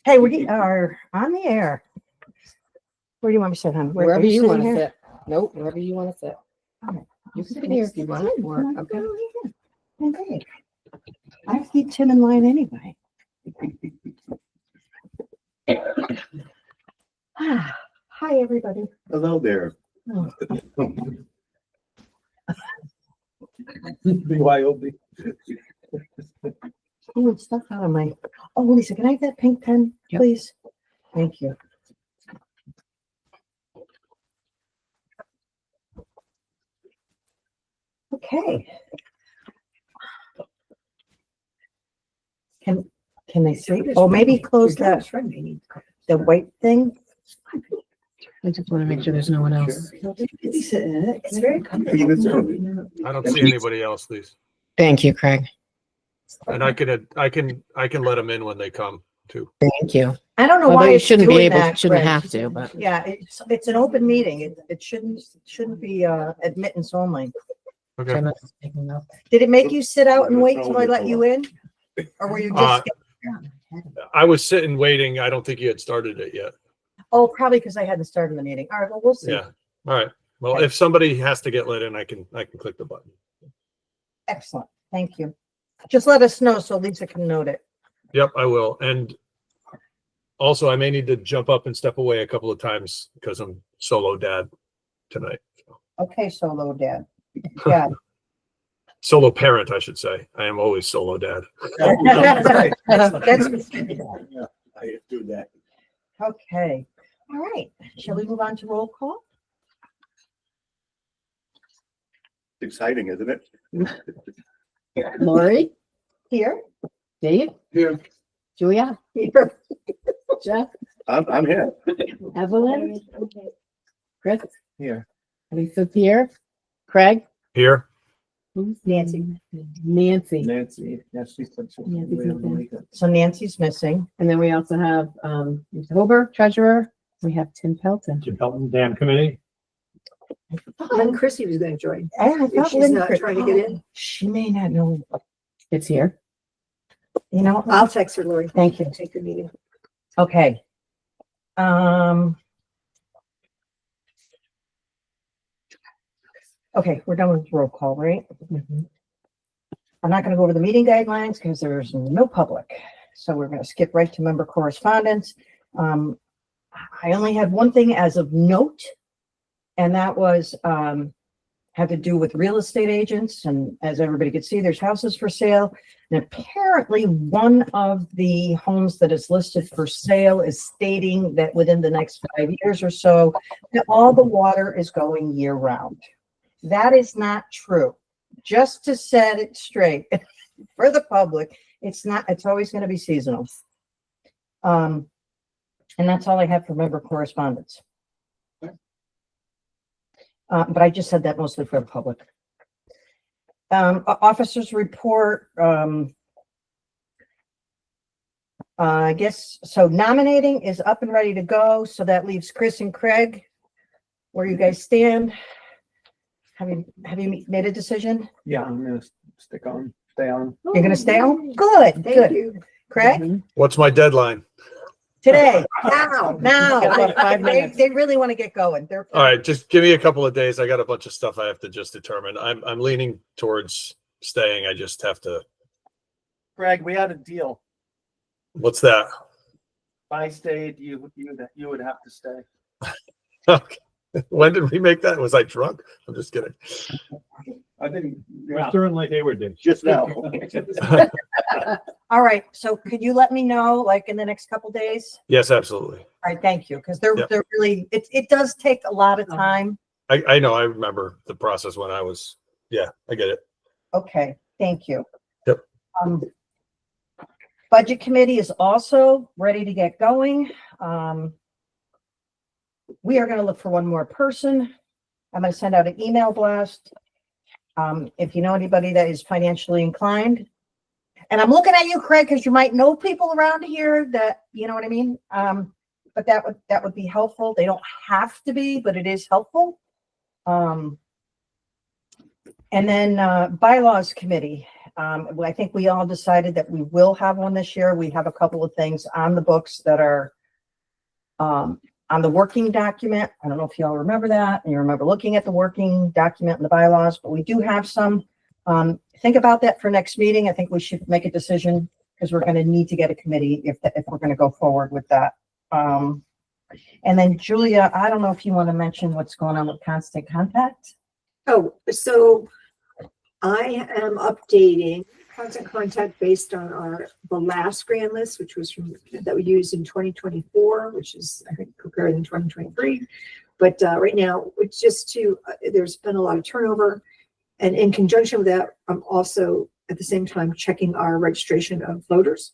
Hey, we are on the air. Where do you want me to sit, hon? Wherever you want to sit. Nope, wherever you want to sit. Right. You can sit here if you want. Or, okay. Okay. I have to keep Tim in line anyway. Hi, everybody. Hello there. Oh, BYOB. oh, stuff out of my. Oh, Lisa, can I have that pink pen, Yep. please? Thank you. Okay. Can they see? Oh, maybe close the white thing. I just want to make sure there's no one else. It's very comfortable. I don't see anybody else, Lisa. Thank you, Craig. And I can let them in when they come too. Thank you. I don't know Although why you it's shouldn't be doing able, that, shouldn't Greg. have to, but Yeah, it's an open meeting. It shouldn't be admittance only. Okay. I'm not taking notes. Did it make you sit out and wait till I let you in? Or were you just I was sitting waiting. I don't think you had started it yet. oh, probably because I hadn't started the meeting. All right, well, we'll see. Yeah. All right. Well, Okay. if somebody has to get let in, I can click the button. Excellent. Thank you. Just let us know so Lisa can note it. Yep, I will. And also, I may need to jump up and step away a couple of times because I'm solo dad tonight. Okay, solo dad. Yeah. Solo parent, I should say. I am always solo dad. That's I do that. okay. All right. Shall we move on to roll call? Exciting, isn't it? Lori, Here. Dave, Here. Julia, Here. Jeff, I'm here. Evelyn, Chris, Here. Lisa's here, Craig, Here. Nancy. Nancy. Nancy. Yes, she's. So Nancy's missing. And then we also have Mr. Hober, treasurer. We have Tim Pelton. Jim Pelton Dam Committee. And Chrissy was going to join. I thought she's Lynn not could- trying to get in. She may not know. It's here. You know, I'll text her, Lori. thank you. Take the meeting. Okay. Okay, we're done with roll call, right? I'm not going to go over the meeting guidelines because there's no public. So we're going to skip right to member correspondence. I only had one thing as of note, and that was had to do with real estate agents. And as everybody could see, there's houses for sale. And apparently one of the homes that is listed for sale is stating that within the next 5 years or so, that all the water is going year round. That is not true. Just to set it straight for the public, it's not, it's always going to be seasonal. And that's all I have for member correspondence. But I just said that mostly for the public. Officers report, I guess, so nominating is up and ready to go. So that leaves Chris and Craig. Where you guys stand? Have you made a decision? Yeah, I'm gonna stay on. You're gonna stay on? Good, Thank good. you. Craig, What's my deadline? today, Now. now, Got about 5 minutes. they really want to get going. They're All right, just give me a couple of days. I got a bunch of stuff I have to just determine. I'm leaning towards staying. I just have to. Greg, we had a deal. What's that? If I stayed, you would have to stay. Okay. When did we make that? Was I drunk? I'm just kidding. I think Certainly Hayward did. just now. all right. So could you let me know like in the next couple days? Yes, absolutely. All right, thank you. Because they're Yep. really it does take a lot of time. I know. I remember the process when I was. Yeah, I get it. Okay, thank you. Yep. Budget committee is also ready to get going. We are going to look for one more person. I'm going to send out an email blast. If you know anybody that is financially inclined, and I'm looking at you, Craig, because you might know people around here that, you know what I mean? But that would be helpful. They don't have to be, but it is helpful. And then bylaws committee. Well, I think we all decided that we will have one this year. We have a couple of things on the books that are on the working document. I don't know if y'all remember that, and you remember looking at the working document and the bylaws, but we do have some. Think about that for next meeting. I think we should make a decision because we're going to need to get a committee if we're going to go forward with that. And then Julia, I don't know if you want to mention what's going on with Constant Contact. Oh, so I am updating Constant Contact based on the last grant list, which was that we used in 2024, which is, I think, prepared in 2023. But right now, it's just there's been a lot of turnover. And in conjunction with that, I'm also at the same time checking our registration of voters.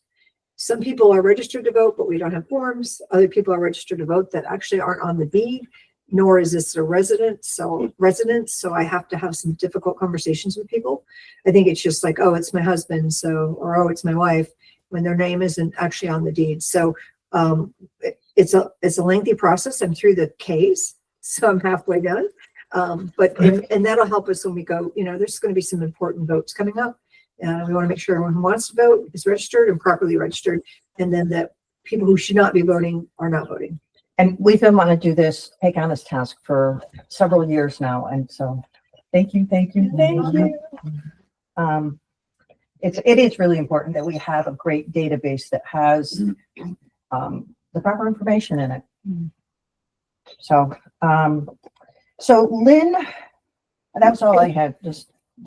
Some people are registered to vote, but we don't have forms. Other people are registered to vote that actually aren't on the deed, nor is this a resident. So I have to have some difficult conversations with people. I think it's just like, oh, it's my husband, or oh, it's my wife, when their name isn't actually on the deed. So it's a lengthy process. I'm through the case, so I'm halfway done. But that'll help us when we go, there's going to be some important votes coming up. We want to make sure everyone who wants to vote is registered and properly registered. And then that people who should not be voting are not voting. And we've been wanting to do this, take on this task for several years now. And so thank you. It is really important that we have a great database that has the proper information in it. So Lynn, that was all I had. Do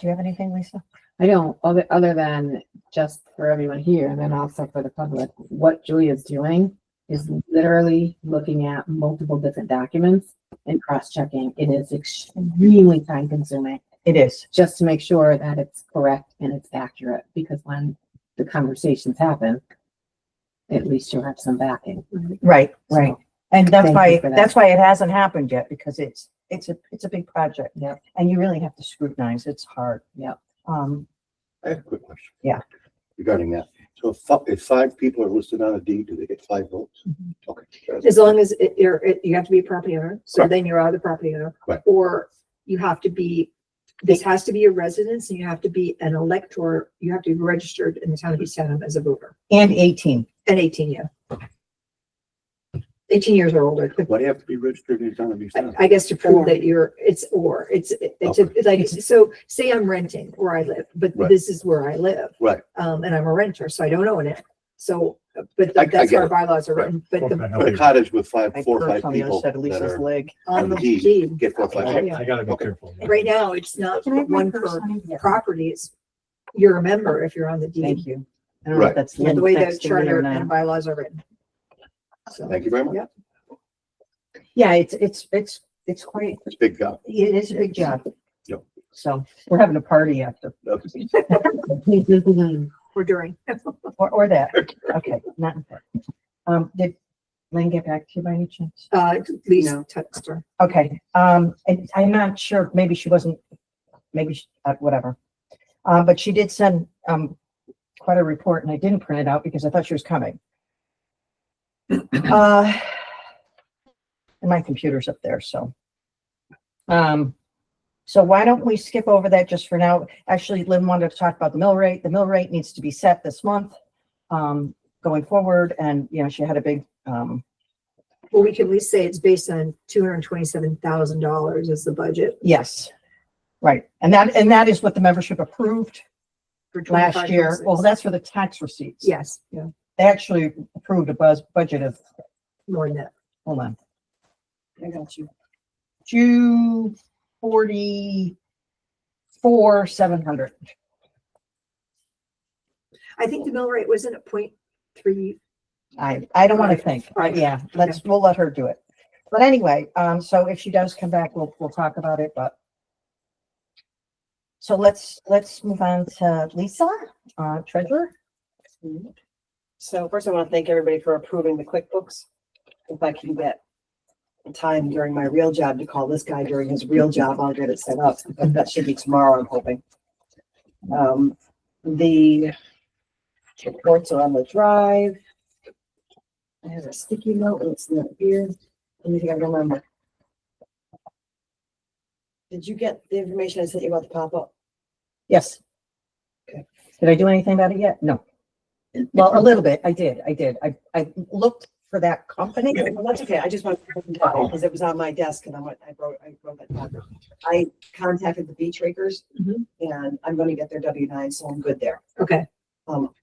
you have anything, Lisa? I don't, other than just for everyone here and then also for the public, what Julia's doing is literally looking at multiple different documents and cross-checking. It is extremely time consuming. It is. Just to make sure that it's correct and it's accurate, because when the conversations happen, at least you'll have some backing. Right. And that's Thank you for that. that's why it hasn't happened yet, because it's a big project. Yeah. And you really have to scrutinize. It's hard. Yeah. I have a quick question. Yeah. Regarding that. So if 5 people are listed on a deed, do they get 5 votes? Okay. As long as you have to be a property owner. So Right. then you're the property owner. Right. Or you have to be, this has to be a residence, and you have to be an elector. You have to be registered in the town of East Hampton as a voter. And 18. And 18, yeah. 18 years or older. Why do you have to be registered in town of East Hampton? I guess to prove that so say I'm renting where I live, but Right. this is where I live. Right. And I'm a renter, so I don't own it. So, but I that's get how our it. bylaws are written. But But a cottage with I 4 or 5 perched on the other people side of Lisa's that are leg. on the deed deed, get 4 or 5 votes. I gotta be Okay. careful. right now, it's not Can I have my one purse, per honey? property. It's you're a member if you're on the deed. Thank you. I don't know if Right. that's Yeah, the way the next to Lynn charter or not. and bylaws are written. So, Thank you very much. Yeah. Yeah, it's quite, It's a big job. it is a big job. Yep. So we're having a party after, We're during. or that. Okay, not important. Did Lynn get back to you by any chance? Please No. text her. Okay, and I'm not sure, maybe she wasn't, whatever. But she did send, quite a report, and I didn't print it out because I thought she was coming. And my computer's up there, so. So why don't we skip over that just for now? Actually, Lynn wanted to talk about the mill rate. The mill rate needs to be set this month, going forward, and, she had a big, Well, we can at least say it's based on $227,000 as the budget yes. Right, and that is what the membership approved for last year. 25, Well, that's for the tax receipts. yes, yeah, They actually approved a budget of, more than that. hold on. I got you. 244,700. I think the mill rate wasn't at 0.3. I don't want to think. Yeah, we'll let her do it. But anyway, so if she does come back, we'll talk about it, but. So let's move on to Lisa, treasurer. So first I want to thank everybody for approving the QuickBooks. If I can get time during my real job to call this guy during his real job, I'll get it set up. But that should be tomorrow, I'm hoping. The reports are on the drive. I have a sticky note, and it's not here. Anything I remember. Did you get the information I sent you about the pop-up? Yes. Did I do anything about it yet? No. Well, a little bit. I did. I looked for that company. Well, that's okay. I just want to because it was on my desk and I wrote that down. I contacted the beach rakers Mhm. and I'm going to get their W-9, so I'm good there. Okay, I'll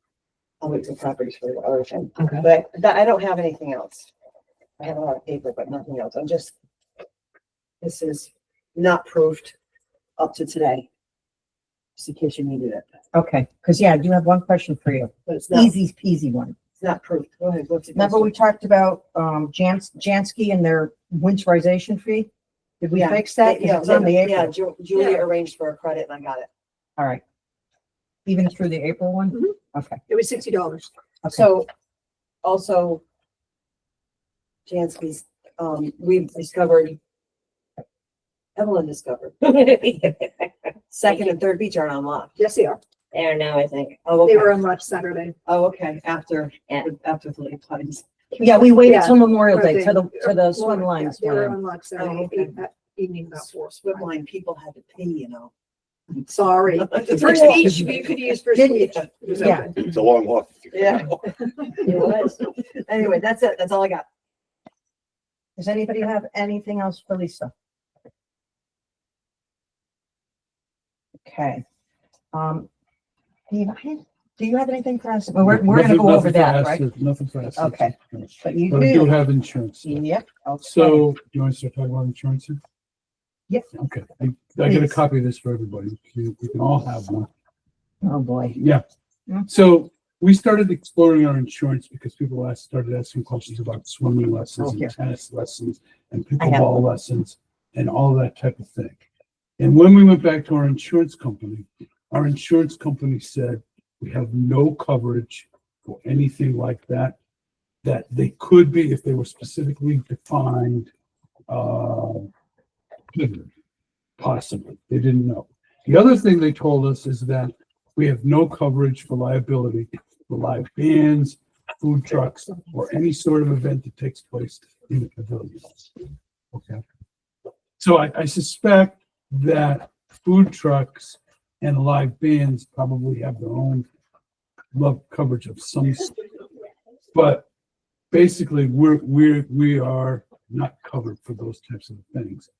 wait for properties for the other thing. okay. But I don't have anything else. I have a lot of paper, but nothing else. This is not proofed up to today. Just in case you needed it, Okay, because yeah, I do have one question for you. but it's not, Easy peasy one. it's not proofed. Go ahead. What's it? Remember we talked about Jansky and their winterization fee? Did we Yeah, fix that? 'Cause Yeah, it was on the yeah, April. Julia arranged for a credit and I got it. All right. Even through the April one? Mhm. Okay. It was $60. Okay. So also Jansky's, we've discovered, Evelyn discovered, second and third beach aren't unlocked. Yes, they are. They are now, I think. Oh, They okay. were unlocked Saturday. Oh, okay. After Yeah. the late times. Yeah, we waited Yeah. till Memorial Day, Okay. to the swim Yeah, lines. They were went in. unlocked Oh, Saturday, okay. that evening about 4. Swim line people had to pay, you know. Sorry. The first beach, we could use first Didn't- beach. It was Yeah. open. It's a long walk. Yeah. It was. Anyway, that's it. That's all I got. Does anybody have anything else for Lisa? Okay. Do you have anything for us? Well, we're gonna Nothing- go over nothing for that, us, right? Nothing for us. Okay. But you But I do do. have insurance. Yep. Okay. So, do you want to start talking about insurance here? Yep. Okay, I got a Please. copy of this for everybody. You can all have one. Oh, boy. Yeah. Mm. So we started exploring our insurance because people started asking questions about swimming lessons Oh, yeah. and tennis lessons and I have pickleball lessons and all that type of thing. And when we went back to our insurance company said, we have no coverage for anything like that, that they could be if they were specifically defined, covered, possibly. They didn't know. The other thing they told us is that we have no coverage for liability for live bands, food trucks, or any sort of event that takes place in the pavilion. Okay. So I suspect that food trucks and live bands probably have their own love coverage of some sort. But basically we are not covered for those types of things.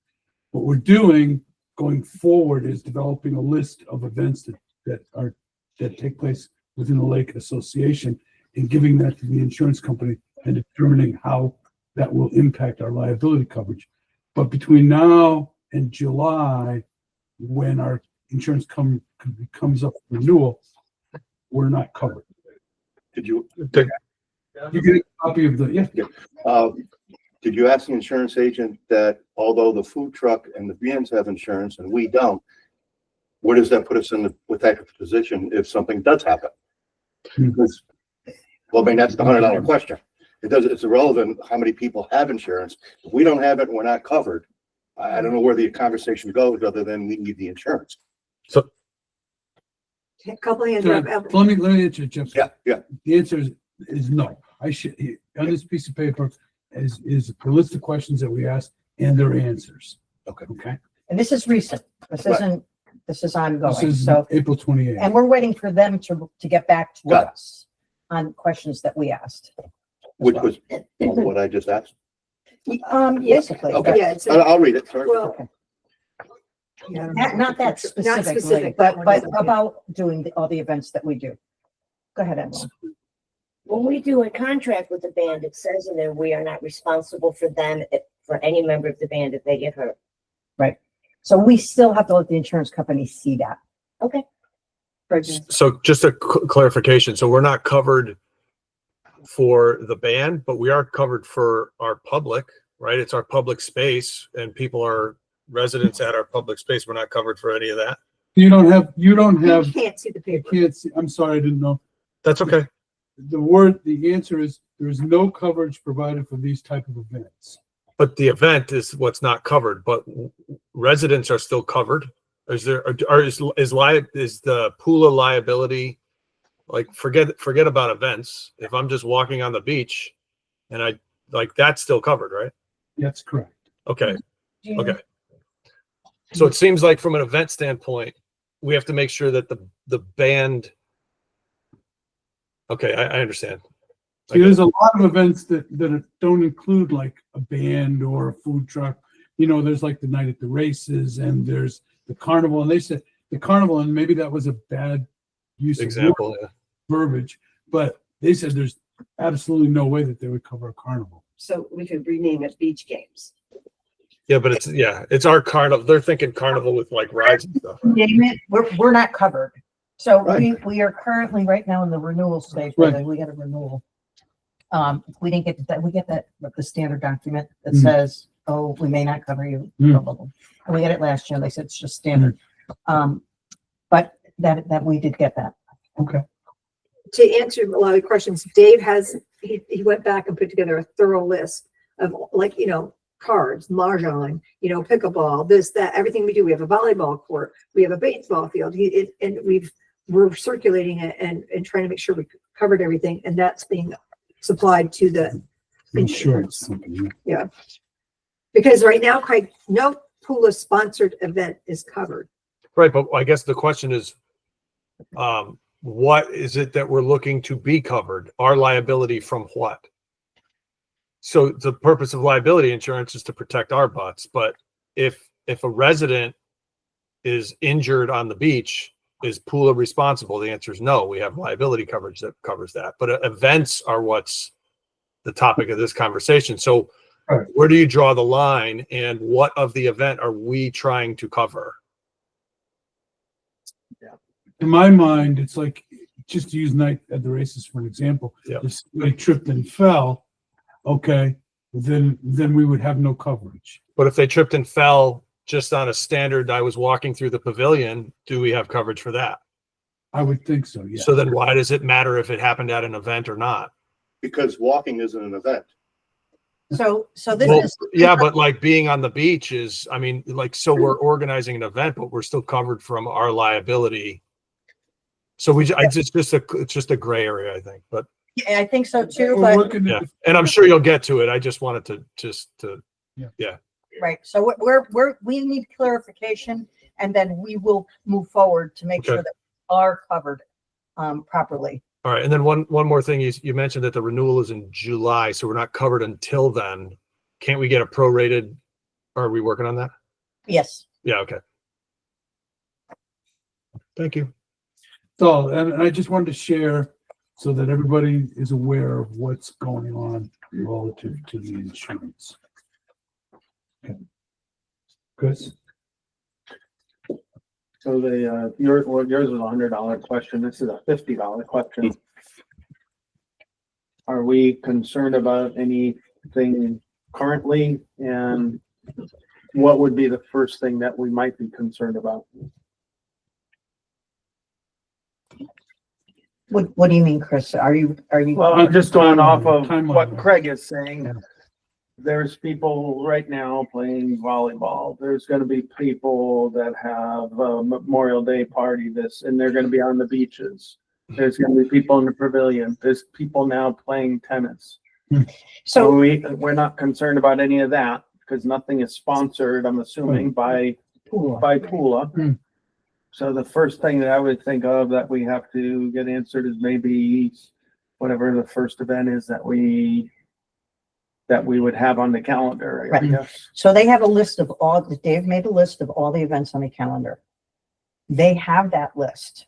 What we're doing going forward is developing a list of events that take place within the Lake Association and giving that to the insurance company and determining how that will impact our liability coverage. But between now and July, when our insurance comes up for renewal, we're not covered. Did you, You get a copy of the, yeah. did you ask the insurance agent that although the food truck and the bands have insurance and we don't, where does that put us in what type of position if something does happen? Because, well, I mean, that's the $100 question. It's irrelevant how many people have insurance. If we don't have it, we're not covered. I don't know where the conversation goes other than we need the insurance. So A couple hands So, up. let me answer, Jeff. Yeah. The answer is no. I should, on this piece of paper is a list of questions that we asked and their answers. Okay. Okay. And this is recent. This Right. isn't, this is This ongoing. is So, April 28th. and we're waiting for them to get back to Got it. us on questions that we asked. Which was what I just asked. Basically. Okay. Yeah, it's, I'll read it. Sorry. well. Okay. Yeah, I don't know. Not that Not specifically, specific, but one is- about doing all the events that we do. Go ahead, Emily. When we do a contract with the band, it says in there, we are not responsible for them, for any member of the band if they get hurt. So we still have to let the insurance company see that. Okay. So just a clarification. So we're not covered for the band, but we are covered for our public, right? It's our public space and people are residents at our public space. We're not covered for any of that. You don't have, You can't see the you paper. can't see, I'm sorry, I didn't know. That's okay. The answer is there is no coverage provided for these type of events. But the event is what's not covered, but residents are still covered. Is there, is the pool of liability, like forget about events. If I'm just walking on the beach and that's still covered, right? That's correct. Okay. Okay. So it seems like from an event standpoint, we have to make sure that the band. Okay, I understand. See, there's a lot of events that don't include like a band or a food truck. You know, there's like the night at the races and there's the carnival, and they said the carnival, and maybe that was a bad use of Example, yeah. verbiage, but they said there's absolutely no way that they would cover a carnival. So we could rename it Beach Games. Yeah, but it's our carnival. They're thinking carnival with like rides and stuff. Name it, we're not covered. So Right. we are currently right now in the renewal stage. Right. We got a renewal. We didn't get that, we get that, the standard document that Mhm. says, oh, we may not cover you. Mm. Blah, blah, blah. And we got it last year. They said it's just standard. But that we did get that. Okay. To answer a lot of the questions, Dave he went back and put together a thorough list of, like, cards, mahjong, pickleball, this, that, everything we do. We have a volleyball court, we have a baseball field, and we're circulating it and trying to make sure we covered everything, and that's being supplied to the Insurance insurance. company. Because right now, Craig, no Pula sponsored event is covered. Right, but I guess the question is, what is it that we're looking to be covered? Our liability from what? So the purpose of liability insurance is to protect our butts, but if a resident is injured on the beach, is Pula responsible? The answer is no. We have liability coverage that covers that. But events are what's the topic of this conversation. So Right. where do you draw the line, and what of the event are we trying to cover? In my mind, it's like, just to use night at the races for an example. Yeah. If somebody tripped and fell, okay, then we would have no coverage. But if they tripped and fell just on a standard, I was walking through the pavilion, do we have coverage for that? I would think so, yeah. So then why does it matter if it happened at an event or not? Because walking isn't an event. So this Well, is. yeah, but like being on the beach is, I mean, like, so we're organizing an event, but we're still covered from our liability. So it's just a gray area, I think, but Yeah, I think so too, We're but, looking yeah. at, And I'm sure you'll get to it. I just wanted to right, so we need clarification, and then we will move forward to make sure Okay. that we are covered properly. all right. And then one more thing, you mentioned that the renewal is in July, so we're not covered until then. Can't we get a prorated? Are we working on that? Yes. Yeah, okay. Thank you. so, and I just wanted to share so that everybody is aware of what's going on relative to the insurance. Okay. Chris? So yours was $100 question. This is a $50 question. Are we concerned about anything currently? And what would be the first thing that we might be concerned about? What do you mean, Chris? Are you? Well, I'm just going off of Timeline. what Craig is saying. Yeah. There's people right now playing volleyball. There's gonna be people that have a Memorial Day party and they're gonna be on the beaches. There's gonna be people in the pavilion. There's people now playing tennis. So So, we're not concerned about any of that because nothing is sponsored, I'm assuming, by Pula. Hmm. So the first thing that I would think of that we have to get answered is maybe whatever the first event is that we would have on the calendar, I Right. guess. so they have a list of Dave made a list of all the events on the calendar. They have that list.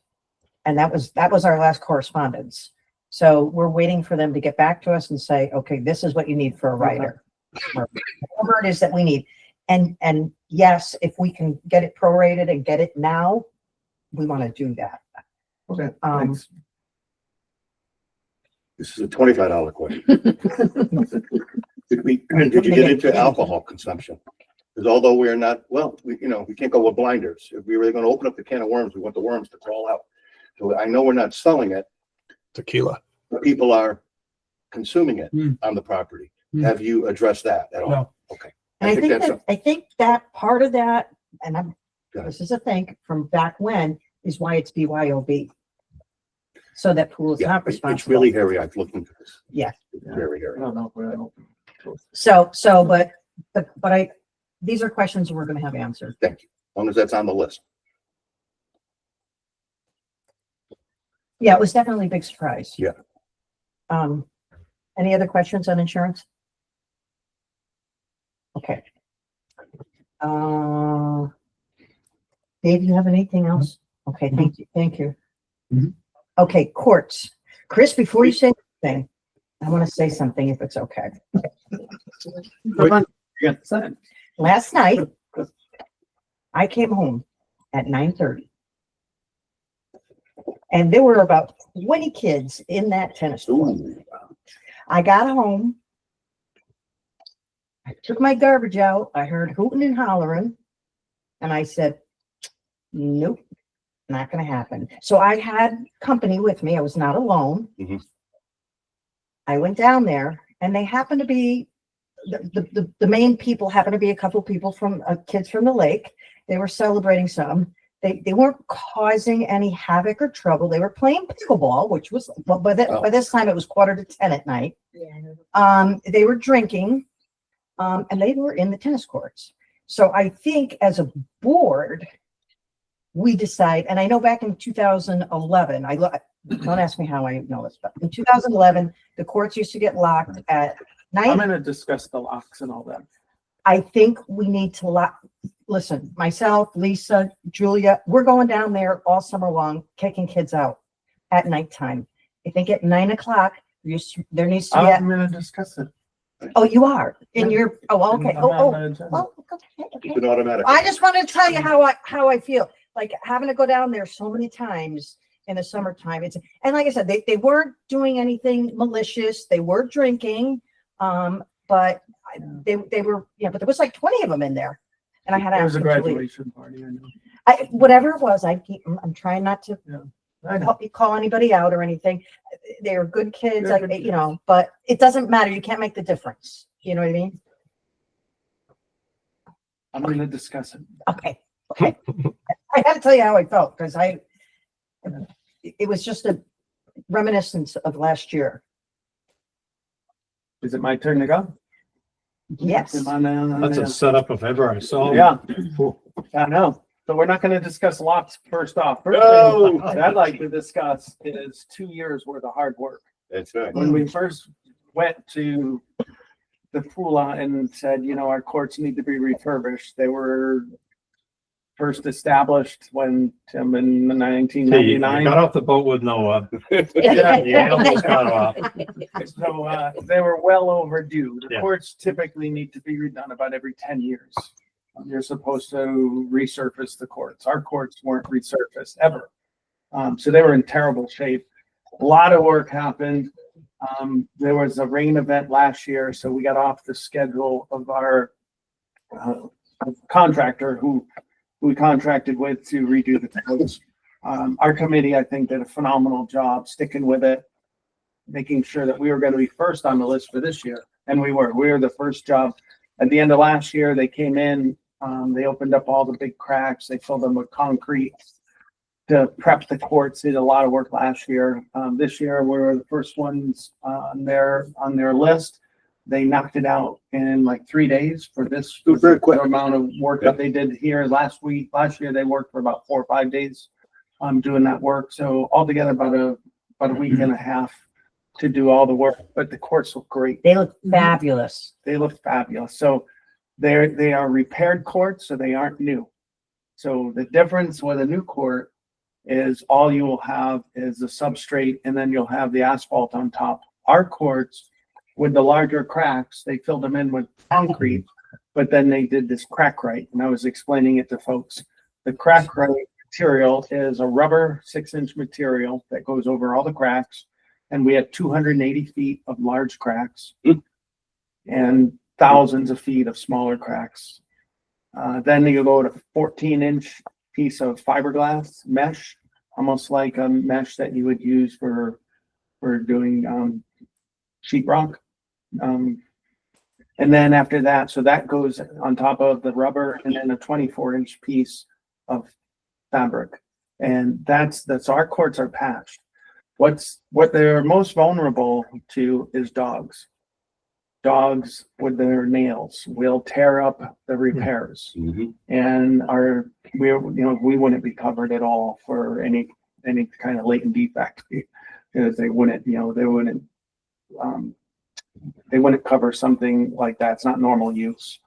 And that was our last correspondence. So we're waiting for them to get back to us and say, okay, this is what you need for a writer. Whatever it is that we need. And yes, if we can get it prorated and get it now, we want to do that. Okay, thanks. This is a $25 question. Did you get into alcohol consumption? Because although we are not, we can't go with blinders. If we were going to open up the can of worms, we want the worms to crawl out. So I know we're not selling it, Tequila. but people are consuming it Hmm. on the property. Hmm. Have you addressed that at all? No. Okay. And I think that part of that, and Go ahead. this is a thing from back when, is why it's BYOB. So that pool is Yeah, not it's responsible. really hairy. I've looked into this. Yeah. It's very hairy. I don't know. But these are questions we're gonna have answered. Thank you. As long as that's on the list. Yeah, it was definitely a big surprise. Yeah. Any other questions on insurance? Okay. Dave, you have anything else? Okay, thank you. Mhm. Okay, courts. Chris, before you say anything, I want to say something if it's okay. Last night, I came home at 9:30. And there were about 20 kids in that tennis court. Ooh. I got home. I took my garbage out. I heard hooting and hollering. And I said, nope, not going to happen. So I had company with me. I was not alone. Mhm. I went down there and they happened to be, the main people happened to be a couple people from kids from the lake. They were celebrating some. They weren't causing any havoc or trouble. They were playing pickleball, which was, well, by this time it was 9:45 at night. They were drinking, and they were in the tennis courts. So I think as a board, we decide, and I know back in 2011, don't ask me how I know this, but in 2011, the courts used to get locked at I'm night. gonna discuss the locks and all that. I think we need to listen, myself, Lisa, Julia, we're going down there all summer long, kicking kids out at nighttime. I think at 9:00, there needs to be, I'm gonna discuss it. oh, you are in your, oh, okay. I'm on the Oh, agenda. okay. It's an automatic. I just wanted to tell you how I feel, like having to go down there so many times in the summertime. And like I said, they weren't doing anything malicious. They were drinking, but they were, yeah, but there was like 20 of them in there. And I had to It ask was a them to leave. graduation party, I know. Whatever it was, I'm trying not to I know. call anybody out or anything. They're good kids, They're good you know, but it doesn't matter. You can't make the difference. You know what I mean? I'm gonna discuss it. Okay. I had to tell you how I felt because it was just a reminiscence of last year. Is it my turn to go? Yes. Am I now? That's a setup if ever I saw. Yeah, I know. So we're not gonna discuss locks first off. First No. thing I'd like to discuss is 2 years worth of hard work. That's right. When we first went to the pool and said, you know, our courts need to be refurbished, they were first established when, Tim, in the You 1999. got off the boat with Noah. Yeah. You almost got off. So they were well overdue. The Yeah. courts typically need to be redone about every 10 years. You're supposed to resurface the courts. Our courts weren't resurfaced ever. So they were in terrible shape. A lot of work happened. There was a rain event last year, so we got off the schedule of our contractor who we contracted with to redo the courts. Our committee, I think, did a phenomenal job sticking with it, making sure that we were going to be first on the list for this year. And we were the first job. At the end of last year, they came in, they opened up all the big cracks, they filled them with concrete to prep the courts. Did a lot of work last year. This year, we were the first ones on their list. They knocked it out in like 3 days for this It was very quick. amount of work that they did here last week. Last year, they worked for about 4 or 5 days doing that work. So altogether about a week and a half to do all the work, but the courts look great. They look fabulous. They look fabulous. So they are repaired courts, so they aren't new. So the difference with a new court is all you will have is the substrate and then you'll have the asphalt on top. Our courts with the larger cracks, they filled them in with concrete, but then they did this crack right. And I was explaining it to folks. The crack right material is a rubber 6-inch material that goes over all the cracks. And we had 280 feet of large cracks and thousands of feet of smaller cracks. Then you go to 14-inch piece of fiberglass mesh, almost like a mesh that you would use for doing sheetrock. And then after that, so that goes on top of the rubber and then a 24-inch piece of fabric. And that's our courts are patched. What they're most vulnerable to is dogs. Dogs with their nails will tear up the repairs. Mhm. And we wouldn't be covered at all for any any kind of latent defect, because they wouldn't, they wouldn't cover something like that. It's not normal use.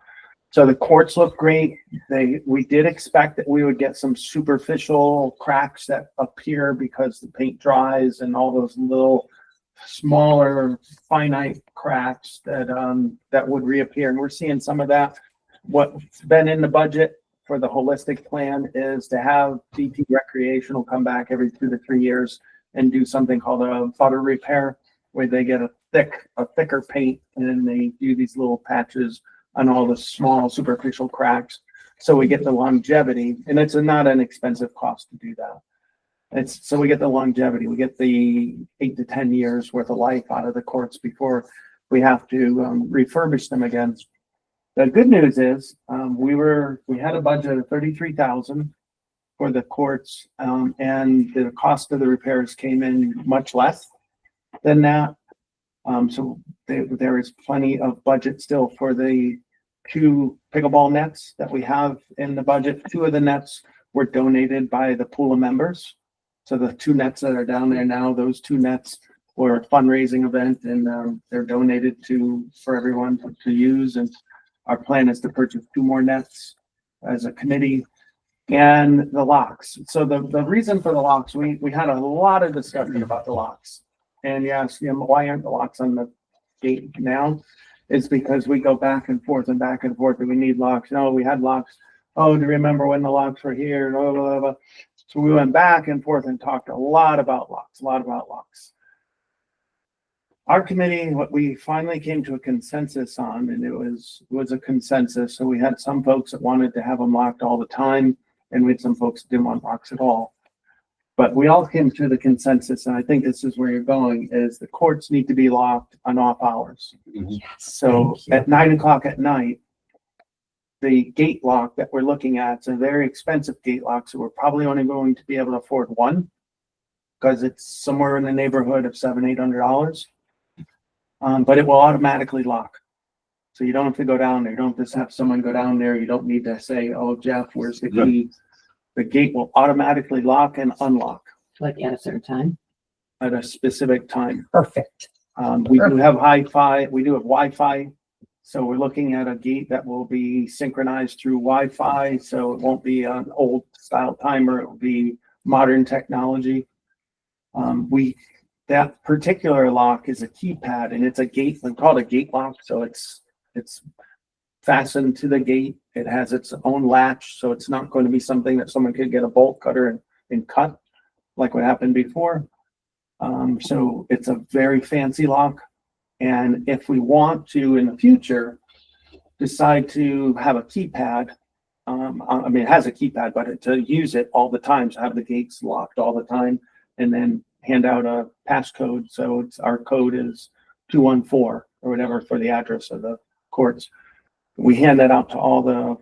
So the courts look great. We did expect that we would get some superficial cracks that appear because the paint dries, and all those little smaller finite cracks that would reappear. And we're seeing some of that. What's been in the budget for the holistic plan is to have DT Recreational come back every 2 to 3 years and do something called a butter repair, where they get a thicker paint, and then they do these little patches on all the small superficial cracks. So we get the longevity, and it's not an expensive cost to do that. So we get the longevity, we get the 8 to 10 years worth of life out of the courts before we have to refurbish them again. The good news is we had a budget of 33,000 for the courts, and the cost of the repairs came in much less than that. So there is plenty of budget still for the 2 pickleball nets that we have in the budget. 2 of the nets were donated by the pool of members. So the 2 nets that are down there now, those 2 nets were a fundraising event, and they're donated for everyone to use. And our plan is to purchase 2 more nets as a committee, and the locks. So the reason for the locks, we had a lot of discussion about the locks. And you ask, why aren't the locks on the gate now? It's because we go back and forth and back and forth. Do we need locks? No, we had locks. Oh, do you remember when the locks were here? Blah, blah, blah. So we went back and forth and talked a lot about locks. Our committee, what we finally came to a consensus on, and it was a consensus. So we had some folks that wanted to have them locked all the time, and we had some folks that didn't want locks at all. But we all came to the consensus, and I think this is where you're going, is the courts need to be locked on off hours. So at 9 o'clock at night, the gate lock that we're looking at, it's a very expensive gate lock, so we're probably only going to be able to afford one, because it's somewhere in the neighborhood of $700-800. But it will automatically lock. So you don't have to go down there. You don't just have someone go down there. You don't need to say, oh, Jeff, where's the key? The gate will automatically lock and unlock Like at a certain time. at a specific time. Perfect. We do have Wi-Fi. We do have Wi-Fi. So we're looking at a gate that will be synchronized through Wi-Fi. So it won't be an old style timer. It will be modern technology. That particular lock is a keypad, and it's a gate. We call it a gate lock. So it's fastened to the gate. It has its own latch. So it's not going to be something that someone could get a bolt cutter and cut like what happened before. So it's a very fancy lock. And if we want to, in the future, decide to have a keypad, it has a keypad, but to use it all the time, to have the gates locked all the time, and then hand out a passcode. So our code is 214 or whatever for the address of the courts. We hand that out to all the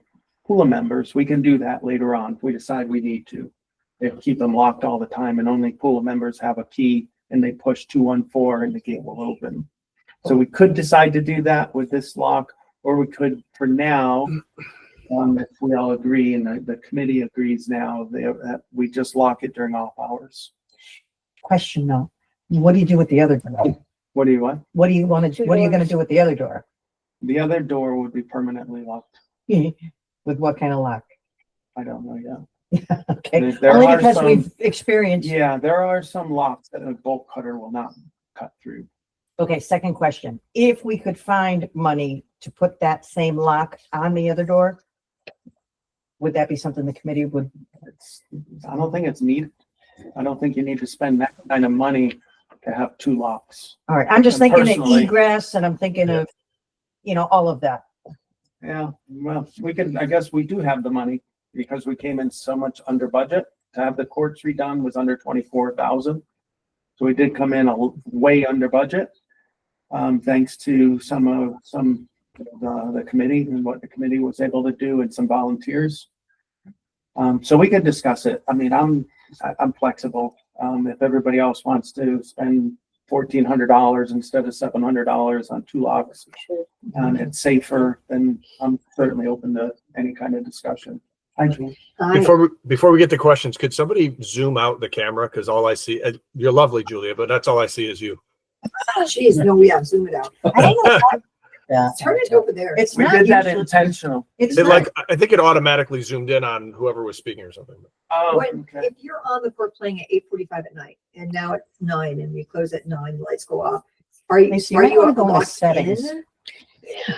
pool members. We can do that later on if we decide we need to. They keep them locked all the time, and only pool members have a key, and they push 214 and the gate will open. So we could decide to do that with this lock, or we could, for now, if we all agree and the committee agrees now, that we just lock it during off hours. Question though, what do you do with the other door? What do you want? What are you going to do with the other door? The other door would be permanently locked. With what kind of lock? I don't know yet. Okay, There only are because some- we've experienced. Yeah, there are some locks that a bolt cutter will not cut through. Okay, second question. If we could find money to put that same lock on the other door, would that be something the committee would? I don't think it's needed. I don't think you need to spend that kind of money to have 2 locks. All right, I'm just And thinking of personally- egress, and I'm thinking of, all of that. Yeah, well, I guess we do have the money because we came in so much under budget. To have the courts redone was under 24,000. So we did come in way under budget. Thanks to some of the committee and what the committee was able to do, and some volunteers. So we could discuss it. I mean, I'm flexible. If everybody else wants to spend $1,400 instead of $700 on 2 locks, and it's safer, then I'm certainly open to any kind of discussion. Before we get to questions, could somebody zoom out the camera? Cause all I see, you're lovely, Julia, but that's all I see is you. Jeez, no, yeah, zoom it out. Yeah. Turn it over there. It's We not did that usually- intentional. It's It not, like, I think it automatically zoomed in on whoever was speaking or something. Oh, When, if you're on the court playing at 8:45 at night, and now it's 9, and we close at 9, the lights go off. Are you, Lacey, you are might you wanna go into locked settings. in?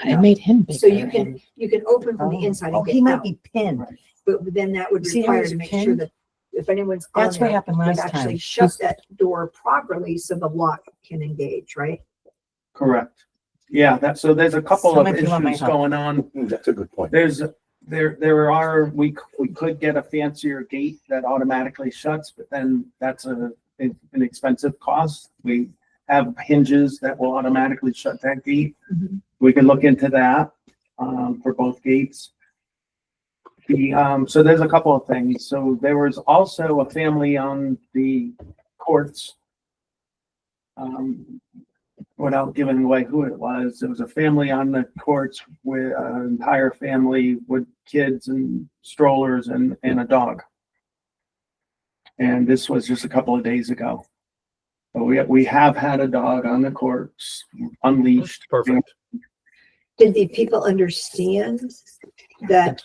I made him bigger. So you can open from the inside oh, and he get might out, be pinned. but then that would See how require he's to make sure pinned? that if anyone's on That's what there, happened they last actually time. shut that door properly so the lock can engage, right? correct. Yeah, so there's a couple So of if you want my issues help. going on. That's a good point. We could get a fancier gate that automatically shuts, but then that's an expensive cost. We have hinges that will automatically shut that gate. Mhm. We can look into that, for both gates. So there's a couple of things. So there was also a family on the courts. Without giving away who it was, there was a family on the courts with an entire family with kids and strollers and a dog. And this was just a couple of days ago. But we have had a dog on the courts unleashed. Perfect. Did the people understand that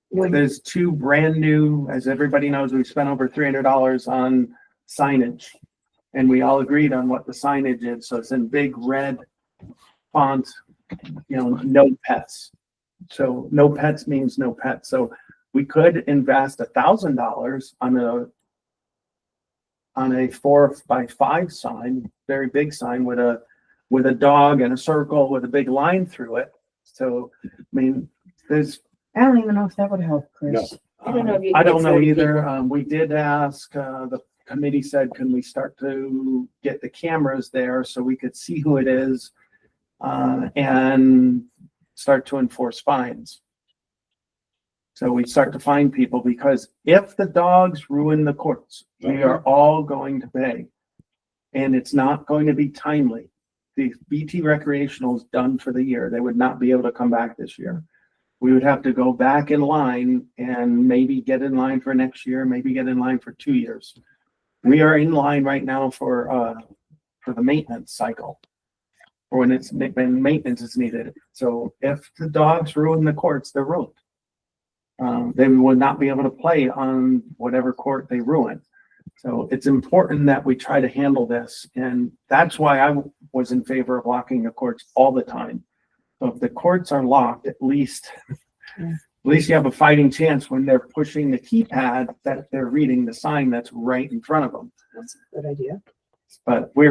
when, There's two brand new, as everybody knows, we spent over $300 on signage. And we all agreed on what the signage is. So it's in big red font, no pets. So no pets means no pets. So we could invest $1,000 on a 4x5 sign, very big sign with a dog and a circle with a big line through it. So, I mean, I don't even know if that would help, Chris. I don't know if you I can don't get know 30 either. We did ask, the committee said, can we start to get the cameras there so we could see who it is? And start to enforce fines. So we start to find people, because if the dogs ruin the courts, we are all going to pay. And it's not going to be timely. The BT recreational is done for the year. They would not be able to come back this year. We would have to go back in line and maybe get in line for next year, maybe get in line for 2 years. We are in line right now for the maintenance cycle, or when maintenance is needed. So if the dogs ruin the courts, they're ruined. They would not be able to play on whatever court they ruin. So it's important that we try to handle this, and that's why I was in favor of locking the courts all the time. So if the courts are locked, at least you have a fighting chance when they're pushing the keypad that they're reading the sign that's right in front of them. that's a good idea. But we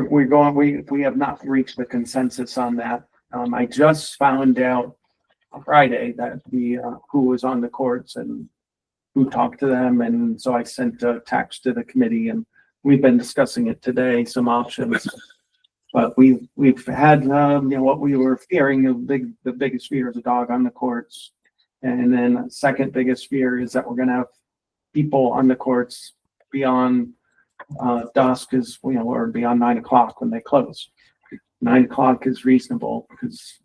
have not reached the consensus on that. I just found out on Friday that who was on the courts and who talked to them. And so I sent a text to the committee, and we've been discussing it today, some options. But we've had, what we were fearing, the biggest fear is a dog on the courts. And then second biggest fear is that we're gonna have people on the courts beyond dusk or beyond 9 o'clock when they close. 9 o'clock is reasonable because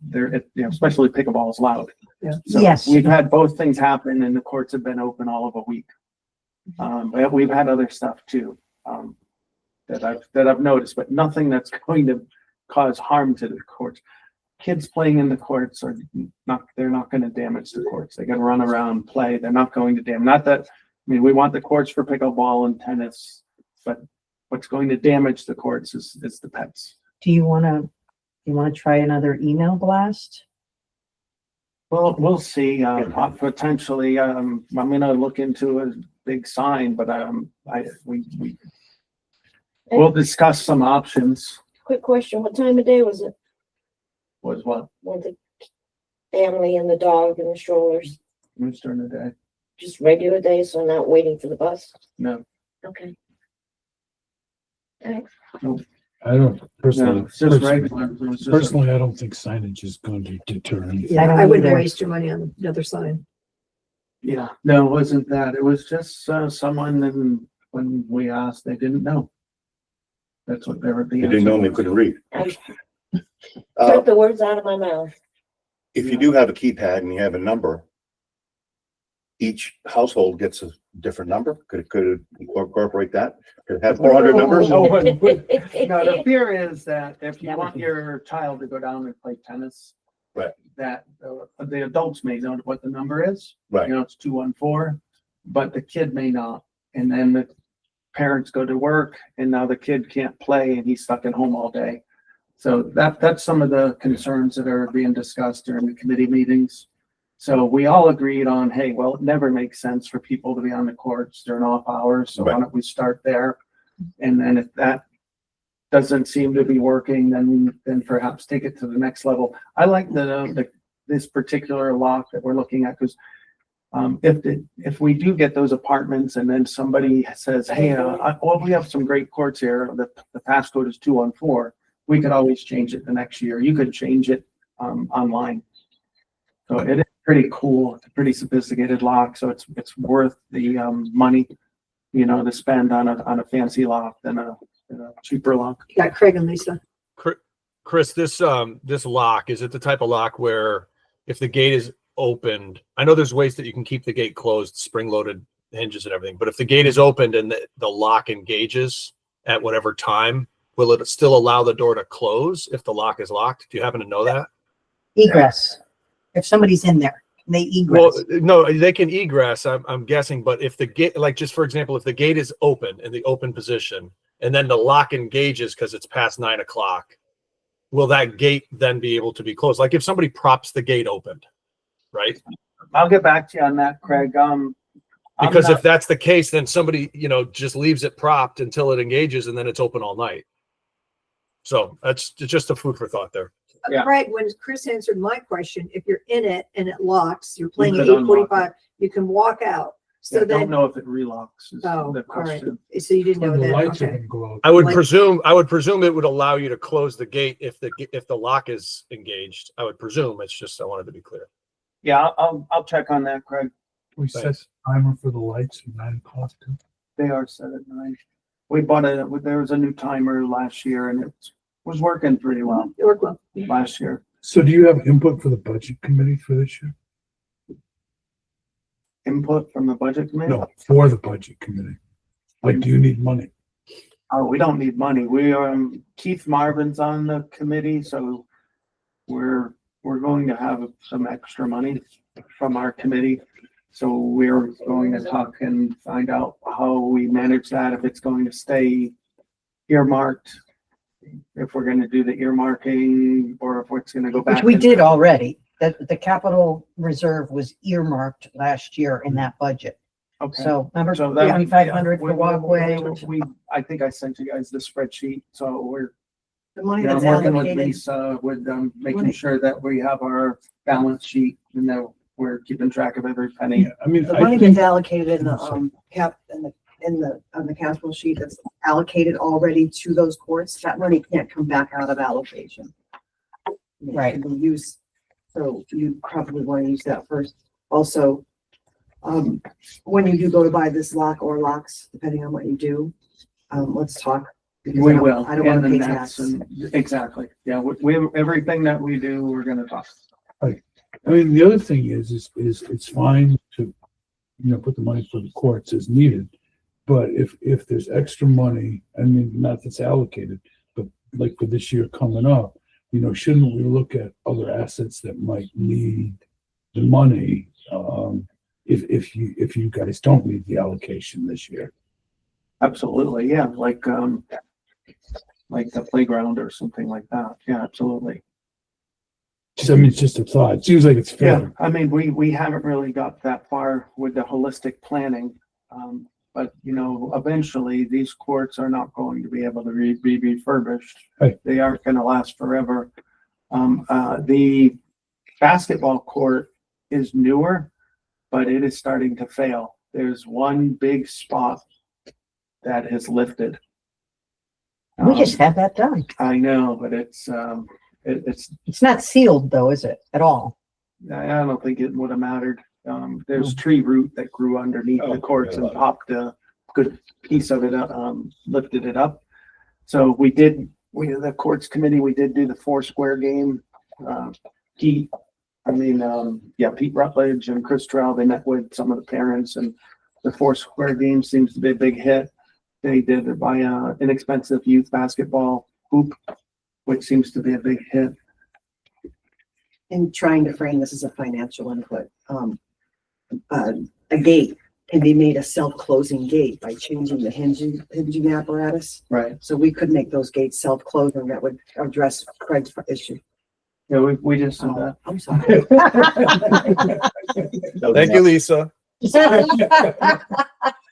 especially pickleball is loud. Yeah. So Yes. we've had both things happen, and the courts have been open all of a week. But we've had other stuff too, that I've noticed, but nothing that's going to cause harm to the courts. Kids playing in the courts they're not going to damage the courts. They can run around, play. They're not going to damage. We want the courts for pickleball and tennis, but what's going to damage the courts is the pets. Do you want to try another email blast? Well, we'll see. Potentially, I'm gonna look into a big sign, but we'll discuss some options. Quick question, what time of day was it? Was what? When the family and the dog and the strollers? It was during the day. Just regular day, so not waiting for the bus? No, Okay. I don't personally, it's just regular. It was just- personally, I don't think signage is going to deter anything. I don't I wouldn't either. waste your money on another sign. Yeah, no, it wasn't that. It was just someone, and when we asked, they didn't know. That's what they were. They didn't know, and they couldn't read. Took the words out of my mouth. If you do have a keypad and you have a number, each household gets a different number? Could it incorporate that? Could it have 400 numbers? No, no, the fear is that if you want your child to go down and play tennis, Right. that the adults may know what the number is. Right. You know, it's 214, but the kid may not. And then the parents go to work and now the kid can't play and he's stuck at home all day. So that's some of the concerns that are being discussed during the committee meetings. So we all agreed on, hey, well, it never makes sense for people to be on the courts during off hours. So why don't we start there? And then if that doesn't seem to be working, then perhaps take it to the next level. I like this particular lock that we're looking at because if we do get those apartments and then somebody says, hey, well, we have some great courts here. The passcode is 214. We could always change it the next year. You could change it online. So it is pretty cool. It's a pretty sophisticated lock. So it's worth the money, you know, to spend on a fancy lock than a cheaper lock. Yeah, Craig and Lisa. Chris, this lock, is it the type of lock where if the gate is opened, I know there's ways that you can keep the gate closed, spring-loaded hinges and everything, but if the gate is opened and the lock engages at whatever time, will it still allow the door to close if the lock is locked? Do you happen to know that? Egress. If somebody's in there, they egress. Well, no, they can egress, I'm guessing, but if the gate, like just for example, if the gate is open in the open position and then the lock engages because it's past 9 o'clock, will that gate then be able to be closed? Like if somebody props the gate opened, right? I'll get back to you on that, Craig. Because if that's the case, then somebody, you know, just leaves it propped until it engages and then it's open all night. So that's just a food for thought there. Yeah. Craig, when Chris answered my question, if you're in it and it locks, you're playing at could unlock 8:45, you can walk out. So I don't then, know if it relocks is oh, the all right. question. So you didn't know The that. lights are Okay. gonna go out. I would Like- presume it would allow you to close the gate if the lock is engaged. I would presume. It's just I wanted to be clear. Yeah, I'll check on that, Craig. We set Thanks. timer for the lights at 9 o'clock too. They are set at 9. We bought there was a new timer last year and it was working pretty well It worked well. last year. So do you have input for the budget committee for this year? Input from the budget committee? No, for the budget committee. Like, do you need money? Oh, we don't need money. We are, Keith Marvin's on the committee, so we're going to have some extra money from our committee. So we're going to talk and find out how we manage that, if it's going to stay earmarked, if we're gonna do the earmarking, or if it's gonna go back. Which we into- did already. The capital reserve was earmarked last year in that budget. Okay. So remember, So that- 7,500 yeah, for walkway. I think I sent you guys the spreadsheet, so we're, The money you know, that's working with allocated. Lisa with making Money. sure that we have our balance sheet and that we're keeping track of every penny. Yeah, I mean, The I money think, that's allocated in the cap on the capital sheet that's allocated already to those courts, that money can't come back out of allocation. Right. It can be used, so you probably want to use that first. Also, when you do go to buy this lock or locks, depending on what you do, let's talk. because We I don't- will. I don't want to and pay then tax. Exactly. Yeah, we everything that we do, we're gonna talk. I mean, the other thing is it's fine to, put the money for the courts as needed. But if there's extra money, I mean, not that's allocated, but like for this year coming up, shouldn't we look at other assets that might need the money? If you guys don't need the allocation this year. Absolutely, yeah, like the playground or something like that. Yeah, absolutely. It's just a thought. It seems like it's Yeah, fair. I mean, we haven't really got that far with the holistic planning. But eventually these courts are not going to be able to be refurbished. Right. They aren't gonna last forever. The basketball court is newer, but it is starting to fail. There's one big spot that has lifted. We just had that done. I know, but it's It's not sealed though, is it, at all? I don't think it would have mattered. There's tree root that grew underneath the courts and popped a good piece of it up, lifted it up. So the courts committee, we did do the 4 square game. He I mean, yeah, Pete Rutledge and Chris Terrell, they met with some of the parents, and the Four Square game seems to be a big hit. They did it by inexpensive youth basketball hoop, which seems to be a big hit. In trying to frame this as a financial input, a gate can be made a self-closing gate by changing the hinging apparatus. Right. So we could make those gates self-closing. That would address Craig's issue. Yeah, we just did that. I'm sorry. Thank you, Lisa.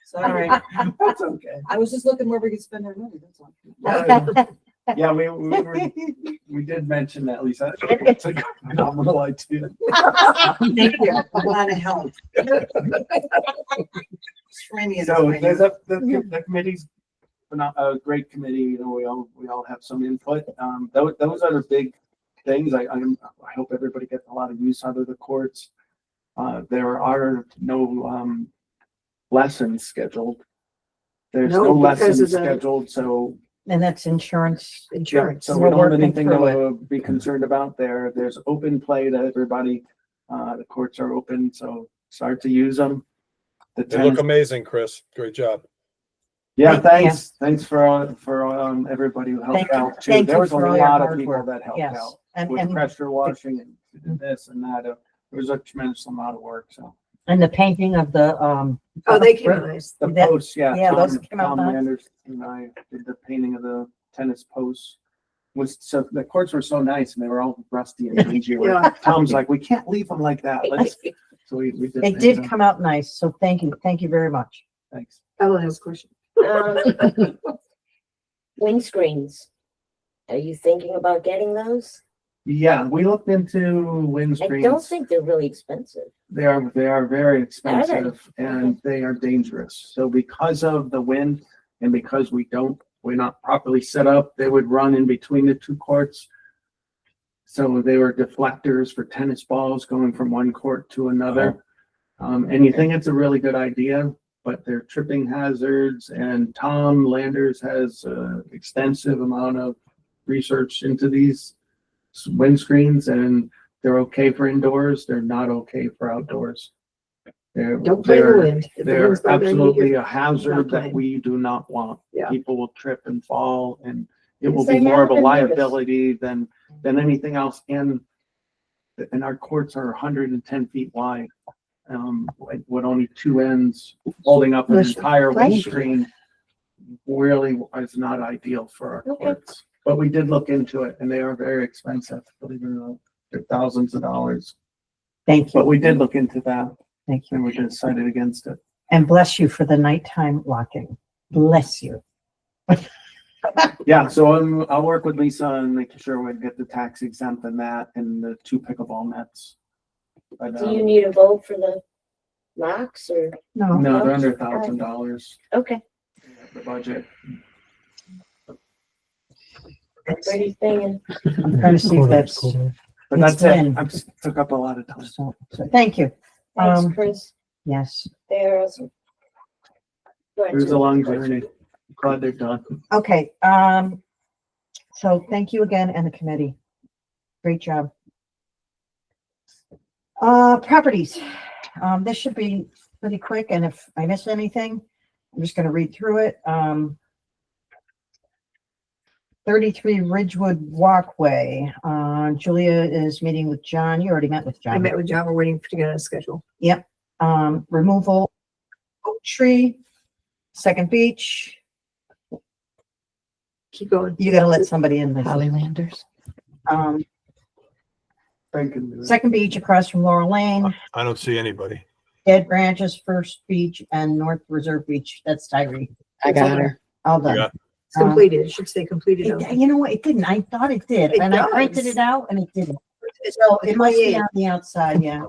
Sorry. That's okay. I was just looking where we could spend our money, that's all. Yeah, we did mention that, Lisa. It's a phenomenal idea. Thank you. A lot of help. Framing it as So financial. the committee's a great committee. You know, we all have some input. Those are the big things. I hope everybody gets a lot of use out of the courts. There are no lessons scheduled. There's No, no because lessons of the- scheduled, so And that's insurance. Insurance. so We're we don't have working anything through it. to be concerned about there. There's open play to everybody. The courts are open, so start to use them. The They look tennis- amazing, Chris. Great job. Yeah, Thank- thanks for everybody who Thank helped you. out too. Thank There you was a for all your lot of hard people work. that helped Yes. out And, with and, pressure washing and this and that. There was a tremendous amount of work, so. and the painting of the, Oh, they came out nice. The That- posts, yeah. yeah, those came out Tom nice. Landers and I did the painting of the tennis posts. So the courts were so nice and they were all rusty and dingy. Yeah. Tom's like, we can't leave them like that. So we did. it paint did them. come out nice. So thank you very much. Thanks. Ellen has a question. Windscreens. Are you thinking about getting those? Yeah, we looked into I don't windscreens. think they're really expensive. They are very expensive and they are dangerous. So because of the wind and because we're not properly set up, they would run in between the two courts. So they were deflectors for tennis balls going from one court to another. And you think it's a really good idea, but they're tripping hazards, and Tom Landers has extensive amount of research into these windscreens, and they're okay for indoors. They're not okay for outdoors. Don't play the wind. If the They're wind's bothering you, absolutely you're a hazard not that playing. we do not want. Yeah. People will trip and fall, and it will Yes, be I more of a have been nervous. liability than anything else. And our courts are 110 feet wide, with only two ends holding up an Bless you. entire Bless you. windscreen. Really is not ideal for our Okay. courts. But we did look into it, and they are very expensive. Believe it or not, they're thousands of dollars. Thank But you. we did look into that, Thank you. and we decided against it. And bless you for the nighttime locking. Bless you. Yeah, so I'll work with Lisa and making sure we get the tax exempt and that and the 2 pickleball nets. But, Do you need a vote for the locks or? No, no, they're under $1,000, Okay, the budget. pretty thing. I'm trying to see if that's, But It's that's it. been- I took up a lot of time. so thank you. Thanks, Um, Chris. Yes. They're awesome. Go ahead, It was a Sue. long journey. Glad they're done. Okay, so thank you again and the committee. Great job. Properties. This should be pretty quick, and if I miss anything, I'm just gonna read through it. 33 Ridgewood Walkway. Julia is meeting with John. You already met with I John. met with John. We're waiting to get on a schedule. Removal oak tree, Second Beach. Keep going. You gotta let somebody in. Lisa. Hollylanders. Thank you. Second Beach across from Laurel Lane, I don't see anybody. Dead Branches, First Beach, and North Reserve Beach. That's Tyree. I got her. All done. Yeah. It's completed. It should say completed. on It- there. you know what? It didn't. I thought it did. It And I printed does. it out and it didn't. It's So it must be 28. on the outside, yeah.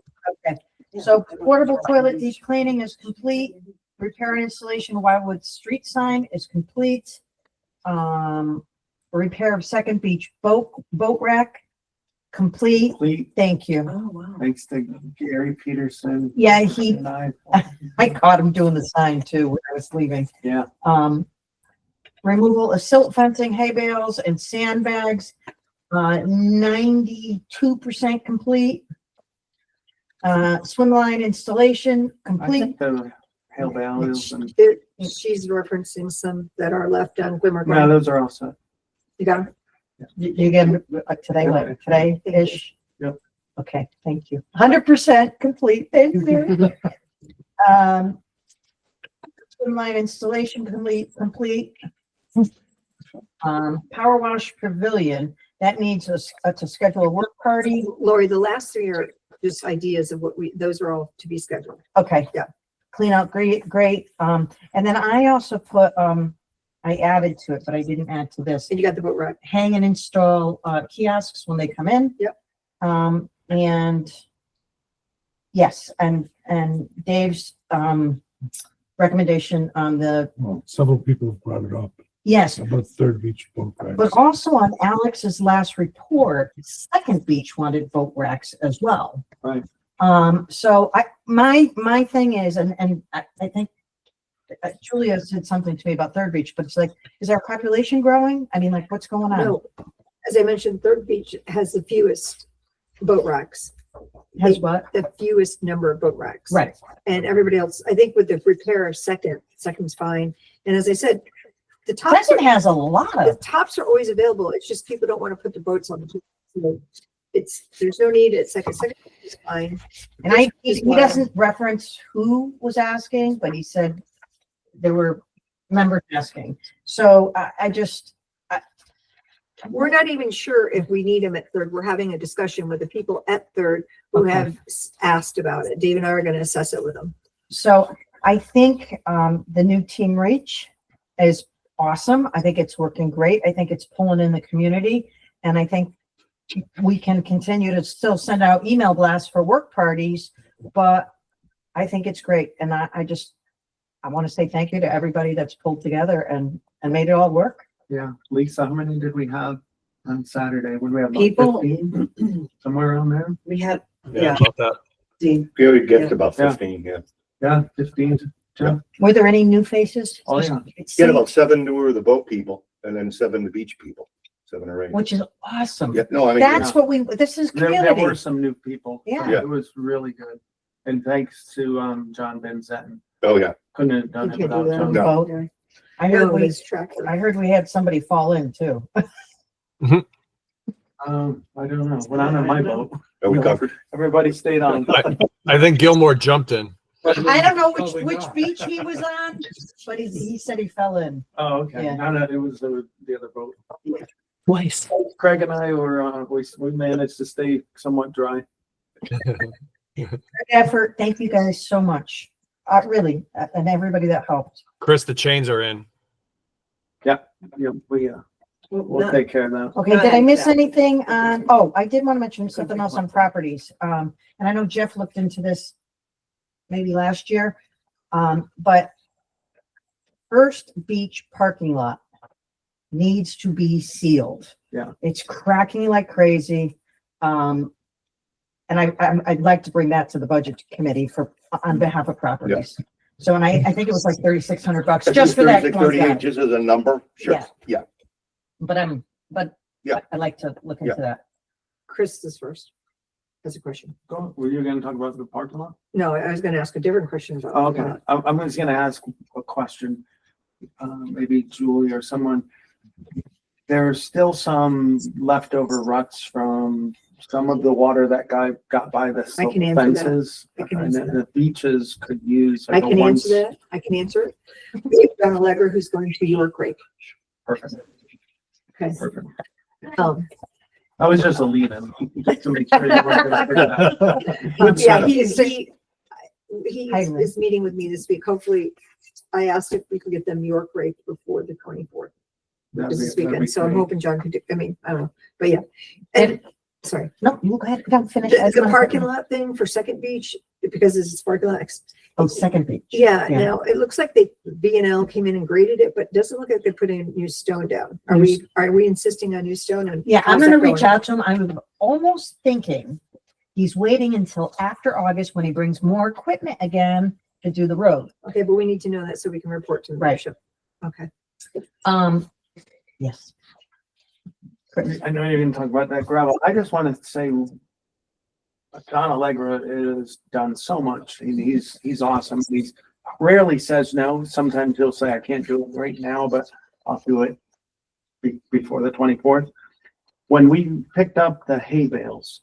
Okay. So portable toilet deep cleaning is complete. Repair and installation of Wildwood Street sign is complete. Repair of Second Beach boat rack, complete. Complete. Thank you. Oh, wow. Thanks to Gary Peterson. Yeah, he, And I caught him doing the sign too when I was leaving. Yeah. Removal of silt fencing, hay bales and sandbags, 92% complete. Swim line installation I complete. think the hail values and, She's referencing some that are left on Glimmer. no, those are all set. You got them? You get today, like today-ish? Yep. Okay, thank you. 100% complete. Thank you. Swim line installation complete. Power wash pavilion, that needs us to schedule a work party. Lori, the last three are just ideas of those are all to be scheduled. Okay. Yeah. Clean out, great. And then I also put, I added to it, but I didn't add to this. And you got the boat rack. Hang and install kiosks when they come in. Yep. And yes, and Dave's recommendation on the, Well, several people have brought it up yes, about Third Beach boat racks. but also on Alex's last report, Second Beach wanted boat racks as well. Right. So my thing is, and I think Julia said something to me about Third Beach, but it's like, is our population growing? I mean, like, what's going on? No, as I mentioned, Third Beach has the fewest boat racks, Has what? the fewest number of boat racks. Right. And everybody else, I think with the repair second's fine. And as I said, the tops Second has a lot the of, tops are always available. It's just people don't want to put the boats on the top. So there's no need at second is fine. and he doesn't reference who was asking, but he said there were members asking. So We're not even sure if we need them at Third. We're having a discussion with the people at Third who Okay. have asked about it. Dave and I are going to assess it with them. So I think the new Team Reach is awesome. I think it's working great. I think it's pulling in the community. And I think we can continue to still send out email blasts for work parties, but I think it's great. And I want to say thank you to everybody that's pulled together and made it all work. Yeah. Lisa, how many did we have on Saturday? Would we have about People. 15? Somewhere around there? We had, Yeah, about that. the, We already get Yeah. to about Yeah. 15, yeah. Yeah, 15. Were there any new faces? Oh, yeah. Get about 7 who are the boat people and then 7 the beach people, 7 or 8. Which is awesome. Yeah, no, I mean, That's what this is There community. were some new people. Yeah. Yeah. It was really good. And thanks to John Benzetton. oh, yeah. Couldn't have done You it can't do without that. John. No. Vote. I heard No, we, it's tractor. I heard we had somebody fall in too. I don't know. Went on my boat. Are we covered? Everybody stayed on. I think Gilmore jumped in. I don't know Probably which not. beach he was on, but he said he fell in. Oh, okay. Yeah. No, it was the other boat. twice. Craig and I were, we managed to stay somewhat dry. Good effort. Thank you guys so much. Really, and everybody that helped. Chris, the chains are in. Yeah, we'll take care of that. Okay, did I miss anything on, oh, I did want to mention something else on properties. And I know Jeff looked into this maybe last year. But First Beach parking lot needs to be sealed. Yeah. It's cracking like crazy. And I'd like to bring that to the budget committee on behalf of properties. So, and I think it was like $3,600 just for that. 30 one guy. inches is a number, sure, Yeah. yeah. But Yeah. I'd like to look into that. Chris is first. That's a question. Were you gonna talk about the parking lot? No, I was going to ask a different question about. Oh, okay, I'm just gonna ask a question. Maybe Julie or someone. There's still some leftover ruts from some of the water that got by the I can answer that. fences. I can And answer the beaches could use. I like a can once- answer that. I can answer it. We've got a letter who's going to York Rake. Perfect, Okay. perfect. Um, That was just a lead in. Just to make sure you weren't gonna forget that. Good yeah, setup. he Hi, is meeting with me this week. Hopefully, I asked if we could get them York Rake before the 24th. That'd This be- that'd weekend, be so I'm great. hoping John could do, I mean, I don't know, but yeah. And, sorry, No, you go ahead. Don't finish. the parking lot thing for Second Beach, because this is parking lot. Oh, Second Beach. Yeah, Yeah. now it looks like B&L came in and graded it, but it doesn't look like they put in new stone down. Are we insisting on new stone? And Yeah, I'm how's gonna that reach going? out to him. I'm almost thinking he's waiting until after August when he brings more equipment again to do the road. Okay, but we need to know that so we can report to the Right. bishop. Okay. Yes. I know you're gonna talk about that gravel. I just want to say, John Allegra has done so much. He's awesome. He's rarely says no. Sometimes he'll say, I can't do it right now, but I'll do it before the 24th. When we picked up the hay bales,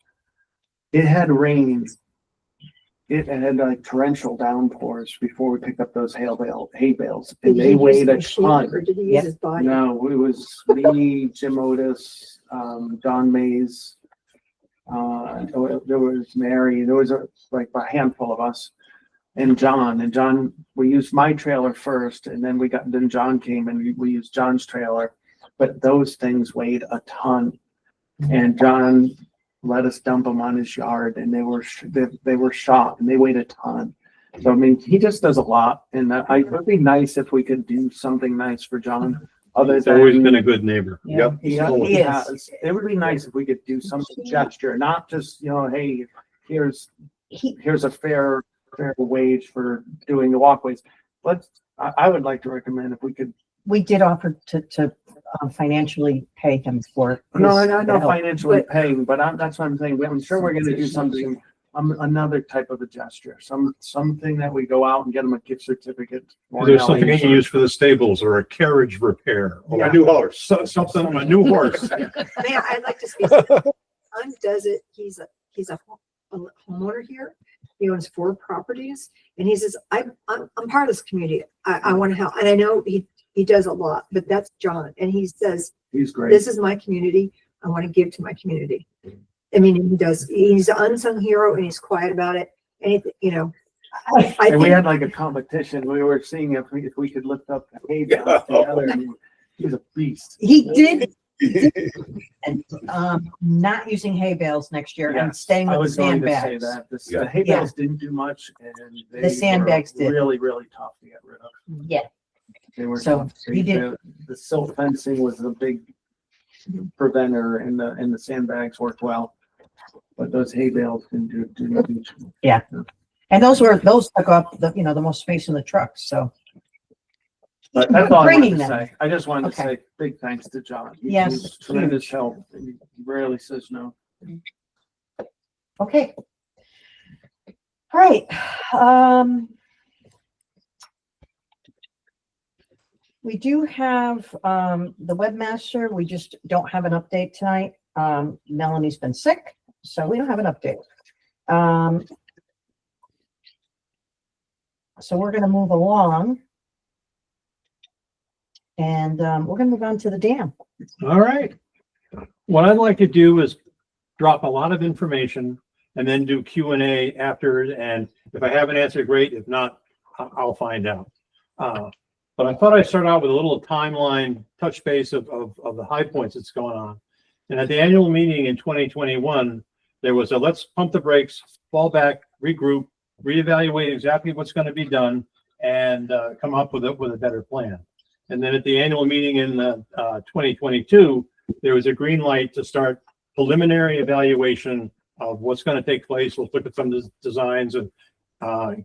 it had rained. It had like torrential downpours before we picked up those hay bales, Did and he they use weighed the a machine, ton. or did he use his body? No, it was me, Jim Otis, Don Mays. There was Mary, there was like a handful of us, and John, we used my trailer first, and then John came and we used John's trailer, but those things weighed a ton. And John let us dump them on his yard, and they were shot, and they weighed a ton. So I mean, he just does a lot, and it would be nice if we could do something nice for John. Other He's than always been a good neighbor. Yep. he He is. has. It would be nice if we could do some gesture, not just, hey, here's a fair wage for doing the walkways. I would like to recommend if we could. We did offer to financially pay him for. No, his I know help. financially paying, but that's what I'm saying. I'm sure we're gonna do something, another type of a gesture, something that we go out and get them a gift certificate. or There's an something you LA can use for the stables or a carriage repair or A new horse. something, a new horse. Man, I'd like to speak. John does it. He's a homeowner here. He owns 4 properties, and he says, I'm part of this community. I want to help. And I know he does a lot, but that's John. And he says, He's great. this is my community. I want to give to my community. I mean, he's an unsung hero, and he's quiet about it. And I And we think had like a competition. We were seeing if we could lift up the hay bales together. And he's a beast. He did, and, not using hay bales next year and Yes, staying I with the was going to say sandbags. that. Yeah. The hay bales didn't do much, and they sandbags were did. really, really tough to get rid of. Yeah, They were So, tough. he did- The silt fencing was a big preventer, and the sandbags worked well. But those hay bales didn't do much. and those took up the most space in the trucks, so. But that's all I wanted Bringing to them. say. I just wanted to Okay. say big thanks to John. Yes, He's tremendous help. He rarely says no. Okay. All right, we do have, the webmaster, we just don't have an update tonight. Melanie's been sick, so we don't have an update. So we're gonna move along. And, we're gonna move on to the dam. All right. What I'd like to do is drop a lot of information and then do Q&A after. And if I have an answer, great. If not, I'll find out. But I thought I'd start out with a little timeline touch base of the high points that's going on. And at the annual meeting in 2021, there was a let's pump the brakes, fall back, regroup, reevaluate exactly what's going to be done, and come up with a better plan. And then at the annual meeting in 2022, there was a green light to start preliminary evaluation of what's going to take place. We'll look at some designs and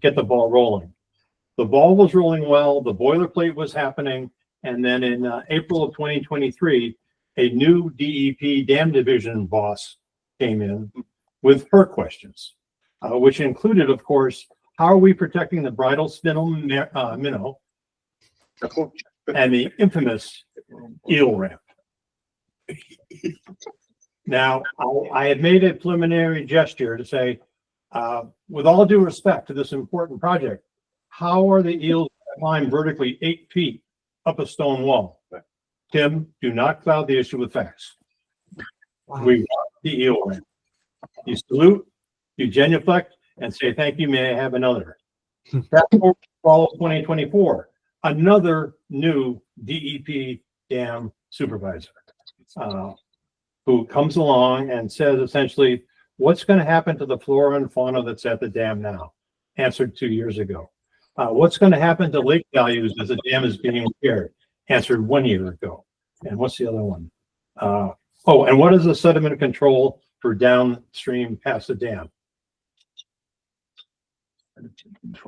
get the ball rolling. The ball was rolling well. The boilerplate was happening. And then in April of 2023, a new DEP dam division boss came in with her questions, which included, of course, how are we protecting the bridal spindle minnow and the infamous eel ramp? Now, I had made a preliminary gesture to say, with all due respect to this important project, how are the eels climb vertically 8 feet up a stone wall? Tim, do not cloud the issue with facts. We want the eel ramp. You salute, you genuflect, and say, thank you, may I have another? That's fall of 2024. Another new DEP dam supervisor who comes along and says essentially, what's going to happen to the flora and fauna that's at the dam now? Answered 2 years ago. What's going to happen to lake values as the dam is being repaired? Answered 1 year ago. And what's the other one? Oh, and what is the sediment control for downstream past the dam?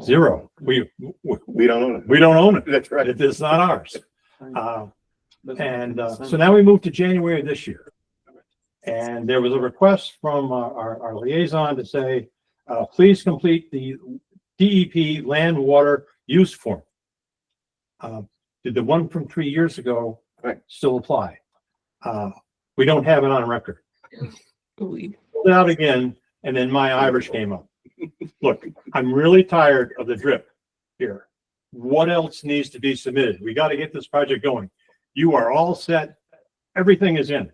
Zero. We don't own it. we don't own it. That's right. It is not ours. So now we move to January of this year. And there was a request from our liaison to say, please complete the DEP land water use form. Did the one from 3 years ago Right. still apply? We don't have it on record. Pulled it out again, and then my Irish came up. Look, I'm really tired of the drip here. What else needs to be submitted? We got to get this project going. You are all set. Everything is in.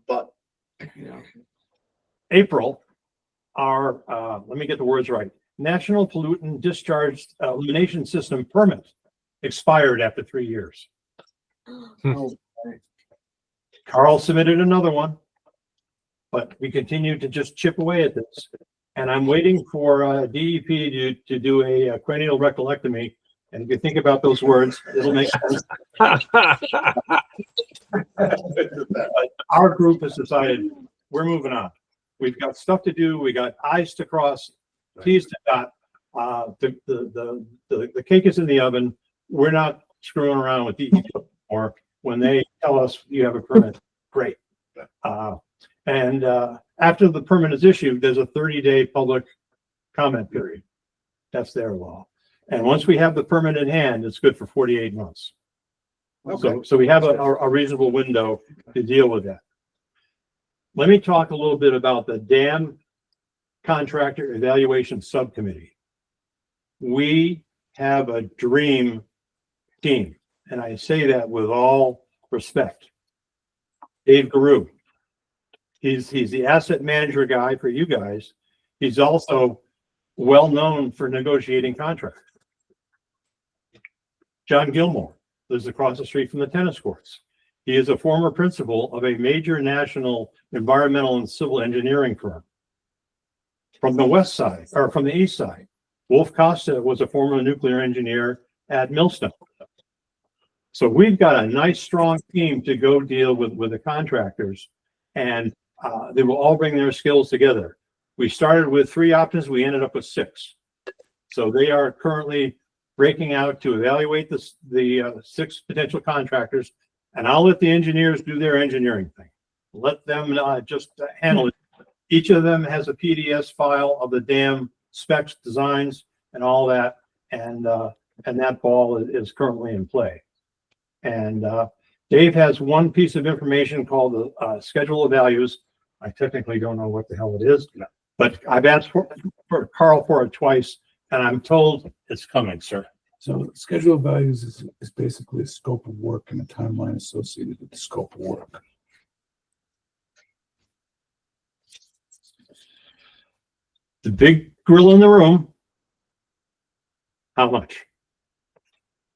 But April, our, let me get the words right. National Pollutant Discharge Elimination System permit expired after 3 years. Carl submitted another one, but we continue to just chip away at this. And I'm waiting for DEP to do a cranial recolectomy. And if you think about those words, it'll make sense. Our group has decided we're moving on. We've got stuff to do. We got I's to cross, T's to dot. The cake is in the oven. We're not screwing around with DEP anymore. When they tell us you have a permit, great. And after the permit is issued, there's a 30-day public comment period. That's their law. And once we have the permit in hand, it's good for 48 months. Okay. So we have a reasonable window to deal with that. Let me talk a little bit about the dam contractor evaluation subcommittee. We have a dream team, and I say that with all respect. Dave Guru, he's the asset manager guy for you guys. He's also well known for negotiating contracts. John Gilmore lives across the street from the tennis courts. He is a former principal of a major national environmental and civil engineering firm. From the west side, or from the east side, Wolf Costa was a former nuclear engineer at Millstone. So we've got a nice, strong team to go deal with the contractors, and they will all bring their skills together. We started with 3 options. We ended up with 6. So they are currently breaking out to evaluate the 6 potential contractors, and I'll let the engineers do their engineering thing. Let them just handle it. Each of them has a PDS file of the dam specs, designs, and all that, and that ball is currently in play. And Dave has one piece of information called the schedule of values. I technically don't know what the hell it is, but I've asked for Carl for it twice, and I'm told it's coming, sir. So schedule of values is basically a scope of work and a timeline associated with the scope of work. The big grill in the room. How much?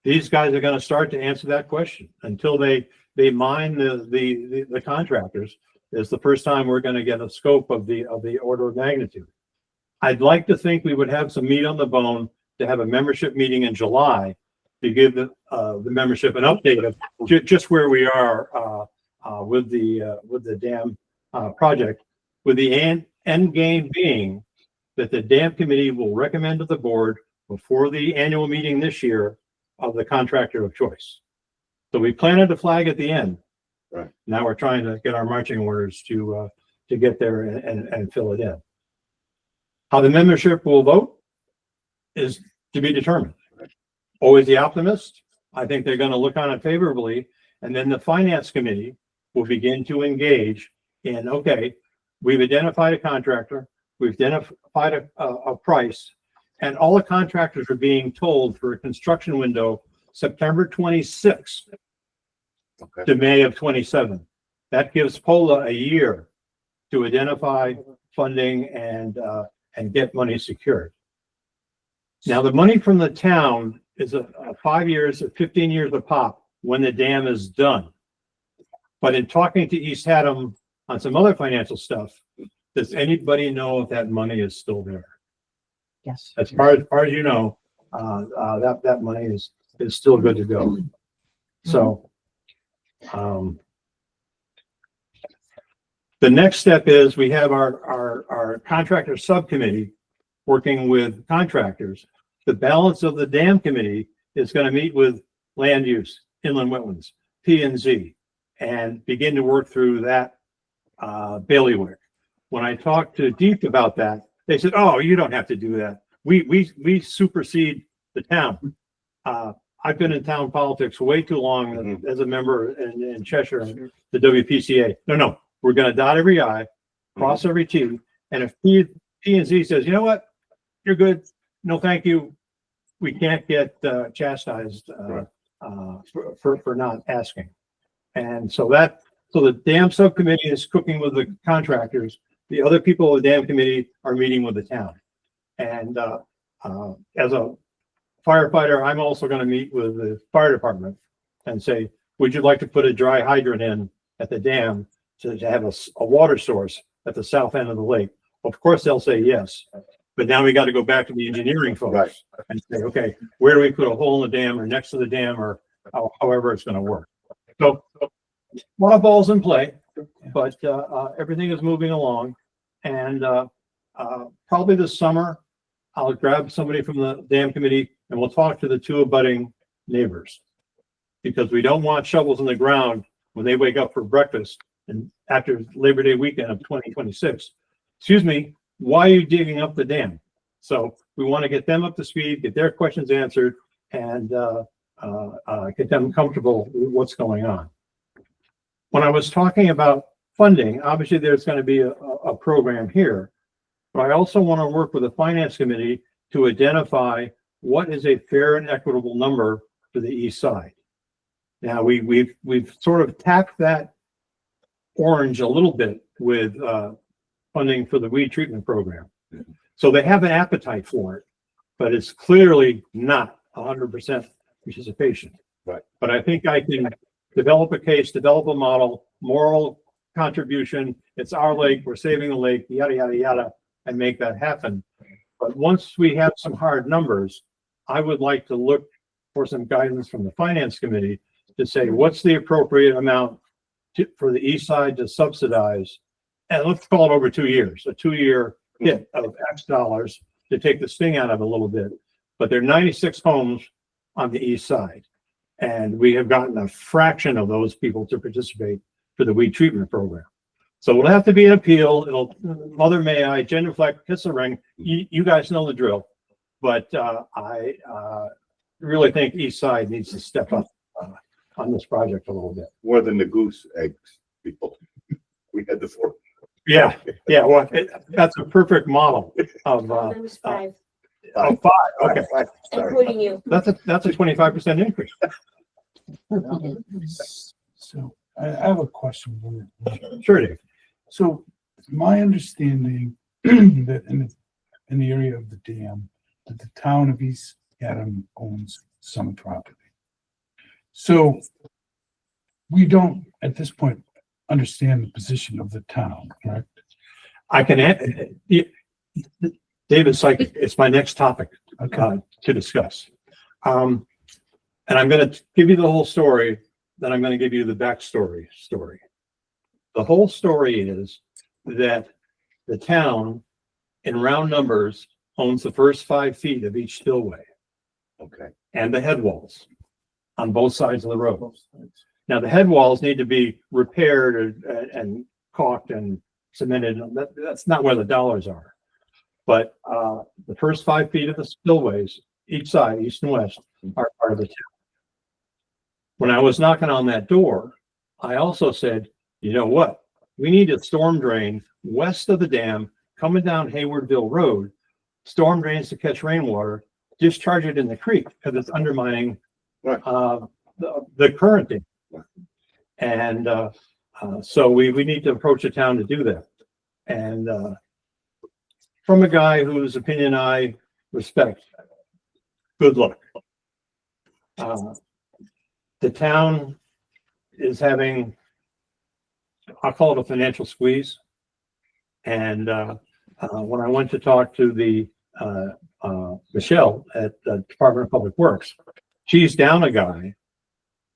These guys are going to start to answer that question until they mine the contractors. Is the first time we're going to get a scope of the order of magnitude. I'd like to think we would have some meat on the bone to have a membership meeting in July to give the membership an update of just where we are with the dam project, with the end game being that the dam committee will recommend to the board before the annual meeting this year of the contractor of choice. So we planted a flag at the end. Right. Now we're trying to get our marching orders to get there and fill it in. How the membership will vote is to be determined. Right. Always the optimist. I think they're going to look on it favorably, and then the finance committee will begin to engage in, okay, we've identified a contractor, we've identified a price, and all the contractors are being told for a construction window September 26th to May of 27. That gives POLA a year to identify funding and get money secured. Now, the money from the town is a 5 years or 15 years a pop when the dam is done. But in talking to East Haddam on some other financial stuff, does anybody know if that money is still there? Yes. As far as you know, that money is still good to go. So the next step is we have our contractor subcommittee working with contractors. The balance of the dam committee is going to meet with land use, inland wetlands, P&Z, and begin to work through that bailiwick. When I talked to Deep about that, they said, "Oh, you don't have to do that. We supersede the town." I've been in town politics way too long as a member in Cheshire, the WPCA. No, we're going to dot every I, cross every T, and if P&Z says, "You know what, you're good, no thank you," we can't get chastised for not asking. And so the dam subcommittee is cooking with the contractors. The other people of the dam committee are meeting with the town. And as a firefighter, I'm also going to meet with the fire department and say, would you like to put a dry hydrant in at the dam to have a water source at the south end of the lake? Of course, they'll say yes. But now we got to go back to the engineering folks and say, okay, where do we put a hole in the dam or next to the dam or however it's going to work? So a lot of balls in play, but everything is moving along. And probably this summer, I'll grab somebody from the dam committee and we'll talk to the two abutting neighbors, because we don't want shovels in the ground when they wake up for breakfast and after Labor Day weekend of 2026. Excuse me, why are you digging up the dam? So we want to get them up to speed, get their questions answered, and get them comfortable with what's going on. When I was talking about funding, obviously there's going to be a program here, but I also want to work with the finance committee to identify what is a fair and equitable number for the east side. Now we've sort of tapped that orange a little bit with funding for the weed treatment program. So they have an appetite for it, but it's clearly not 100% participation. Right. But I think I can develop a case, develop a model, moral contribution. It's our lake, we're saving the lake, yada, yada, yada, and make that happen. But once we have some hard numbers, I would like to look for some guidance from the finance committee to say, what's the appropriate amount for the east side to subsidize? And let's call it over 2 years, a 2-year hit of X dollars to take the sting out of it a little bit. But there are 96 homes on the east side. And we have gotten a fraction of those people to participate for the weed treatment program. So it'll have to be an appeal. It'll, Mother May I, genuflect, kiss a ring. You guys know the drill. But I really think east side needs to step up on this project a little bit. More than the goose eggs, people. We had the 4. Yeah. Well, that's a perfect model of That was 5, 5. Okay, including you. that's a 25% increase. So I have a question. Sure, Dave. So my understanding that in the area of the dam, that the town of East Haddam owns some property. So we don't, at this point, understand the position of the town, correct? I can add, David Psychic, it's my next topic to discuss. And I'm going to give you the whole story, then I'm going to give you the backstory story. The whole story is that the town, in round numbers, owns the first 5 feet of each spillway. Okay. And the head walls on both sides of the road. Now, the head walls need to be repaired and caulked and cemented. That's not where the dollars are. But the first 5 feet of the spillways, each side, east and west, are part of the town. When I was knocking on that door, I also said, you know what? We need a storm drain west of the dam, coming down Haywardville Road, storm drains to catch rainwater, discharge it in the creek because it's undermining the current dam. And so we need to approach the town to do that. And from a guy whose opinion I respect, good luck. The town is having, I'll call it a financial squeeze. And when I went to talk to the Michelle at the Department of Public Works, she's down a guy,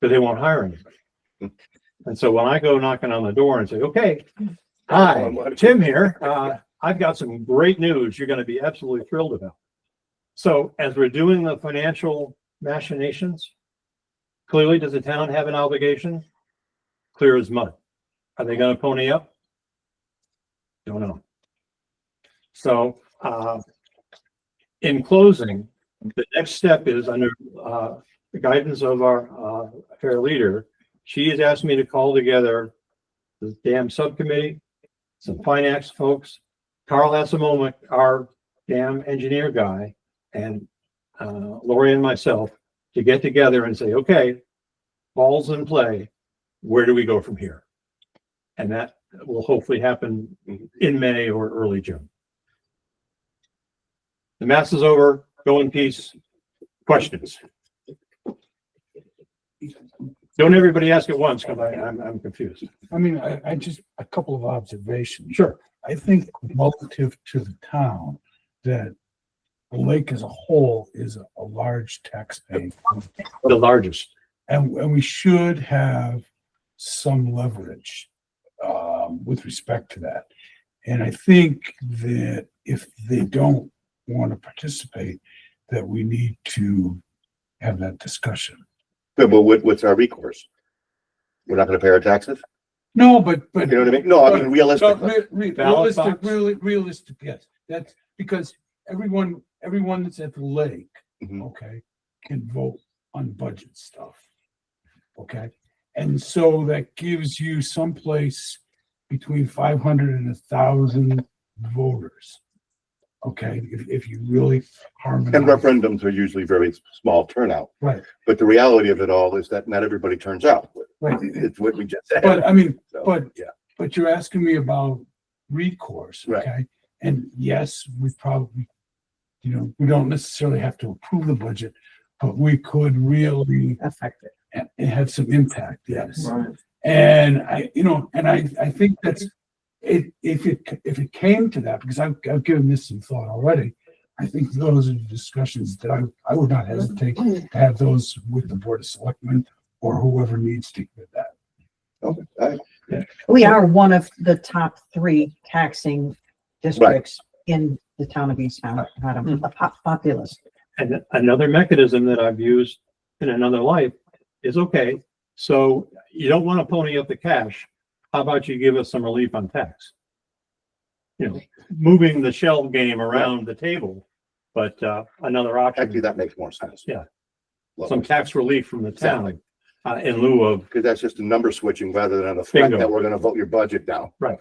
but they won't hire anybody. And so when I go knocking on the door and say, okay, hi, Tim here, I've got some great news you're going to be absolutely thrilled about. So as we're doing the financial machinations, clearly, does the town have an obligation? clear as mud. Are they gonna pony up? Don't know. So, in closing, the next step is under, the guidance of our, fair leader. She has asked me to call together the dam subcommittee, some finance folks, Carl Asamoah, our dam engineer guy, and, Lori and myself to get together and say, okay, ball's in play. Where do we go from here? And that will hopefully happen in May or early June. The mass is over. Go in peace. Questions? Don't everybody ask at once because I'm confused. I mean, I just, a couple of observations. Sure. I think relative to the town, that the lake as a whole is a large taxpaying. The largest. And we should have some leverage with respect to that. And I think that if they don't want to participate, that we need to have that discussion. Yeah, but what's our recourse? We're not gonna pay our taxes? No, but. You know what I mean? No, I mean realistically. Ballot box? Realistic, yes. That's because everyone that's at the lake, Mhm. okay, can vote on budget stuff. Okay, and so that gives you someplace between 500 and 1,000 voters. Okay, if you really And harmonize. referendums are usually very small turnout, Right, but the reality of it all is that not everybody turns out. right. It's what we just said. But I mean, So, but yeah, But you're asking me about recourse, Right. okay? And yes, we probably, we don't necessarily have to approve the budget, but we could really Affect it. have some impact, yes. Right. And I think that's it. If it came to that, because I've given this some thought already, I think those are the discussions that I would not hesitate to have those with the Board of Selectmen or whoever needs to get that. okay, all right. We are one of the top 3 taxing districts in the town of East Haddam, a populous. And another mechanism that I've used in another life is, okay, so you don't want to pony up the cash. How about you give us some relief on tax? Moving the shell game around the table, but another Actually, option, that makes more sense. Yeah. Well, some tax relief from the town in lieu of, because that's just a number switching rather than a threat Bingo. that we're gonna vote your budget down. Right.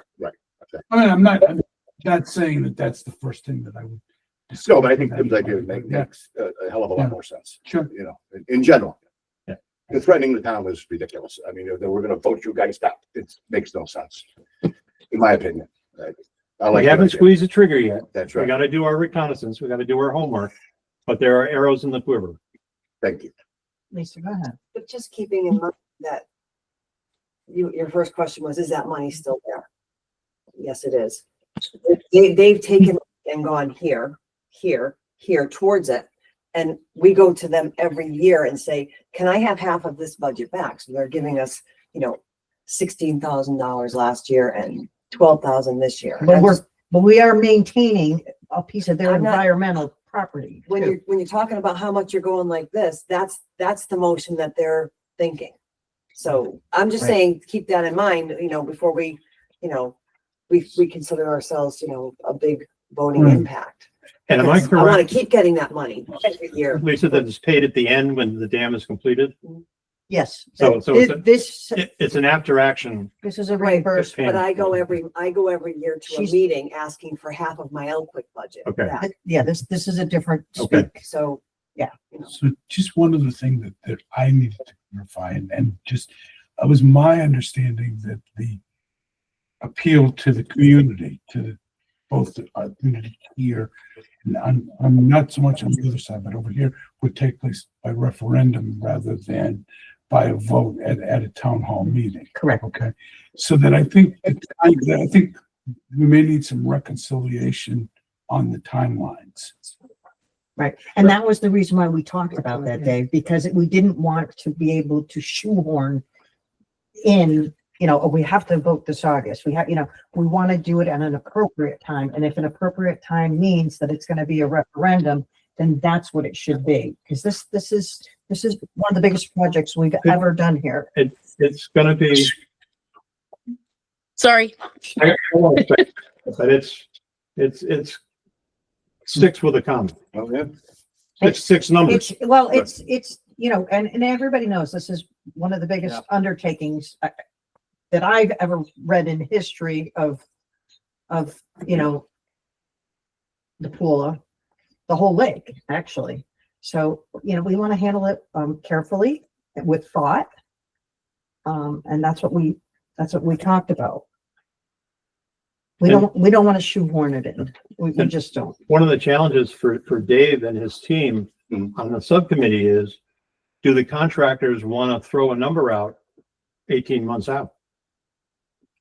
I mean, I'm not saying that that's the first thing that I would. No, but I think Tim's idea Yeah, makes a hell of a lot more sense, sure. in general. Yeah. And threatening the town is ridiculous. I mean, we're gonna vote you guys down. It makes no sense, in my opinion. I like we that haven't idea. squeezed the trigger yet. That's We right. got to do our reconnaissance. We got to do our homework, but there are arrows in the quiver. Thank you. Lisa, go ahead. But just keeping in mind that your first question was, is that money still there? Yes, it is. They've taken and gone here towards it. And we go to them every year and say, can I have half of this budget back? So they're giving us, $16,000 last year and 12,000 this year. But we are maintaining a piece of their I'm not- environmental property. When too. you're talking about how much you're going like this, that's the motion that they're thinking. So I'm just Right. saying, keep that in mind, before we consider ourselves, a big voting Right. impact. And am I Because I want correct, to keep getting that money every year. Lisa, that it's paid at the end when the dam is completed? Yes. So it's a- This It's an after action. this is a Right, reimbursement. But I go every year to a She's- meeting asking for half of my Quick budget. Okay. back. Yeah, this is a different Okay. speak. So, So just one other thing that I needed to clarify, and just, it was my understanding that the appeal to the community, both our community here, and I'm not so much on the other side, but over here, would take place by referendum rather than by a vote at a town hall meeting. Correct. Okay, so that I think we may need some reconciliation on the timelines. Right. And that was the reason why we talked about that, Dave, because we didn't want to be able to shoehorn in, oh, we have to vote this August. We have, we want to do it at an appropriate time. And if an appropriate time means that it's going to be a referendum, then that's what it should be. Because this is one of the biggest projects we've ever done here. It's gonna be Sorry. But it's six with a comma. Oh, yeah. Six numbers. It's, you know, and everybody knows this is one of the biggest undertakings that I've ever read in history of, you know, the Pula, the whole lake, actually. So, you know, we want to handle it carefully with thought. And that's what we talked about. We don't want to shoehorn it in. We just don't. One of the challenges for Dave and his team on the subcommittee is, do the contractors want to throw a number out 18 months out?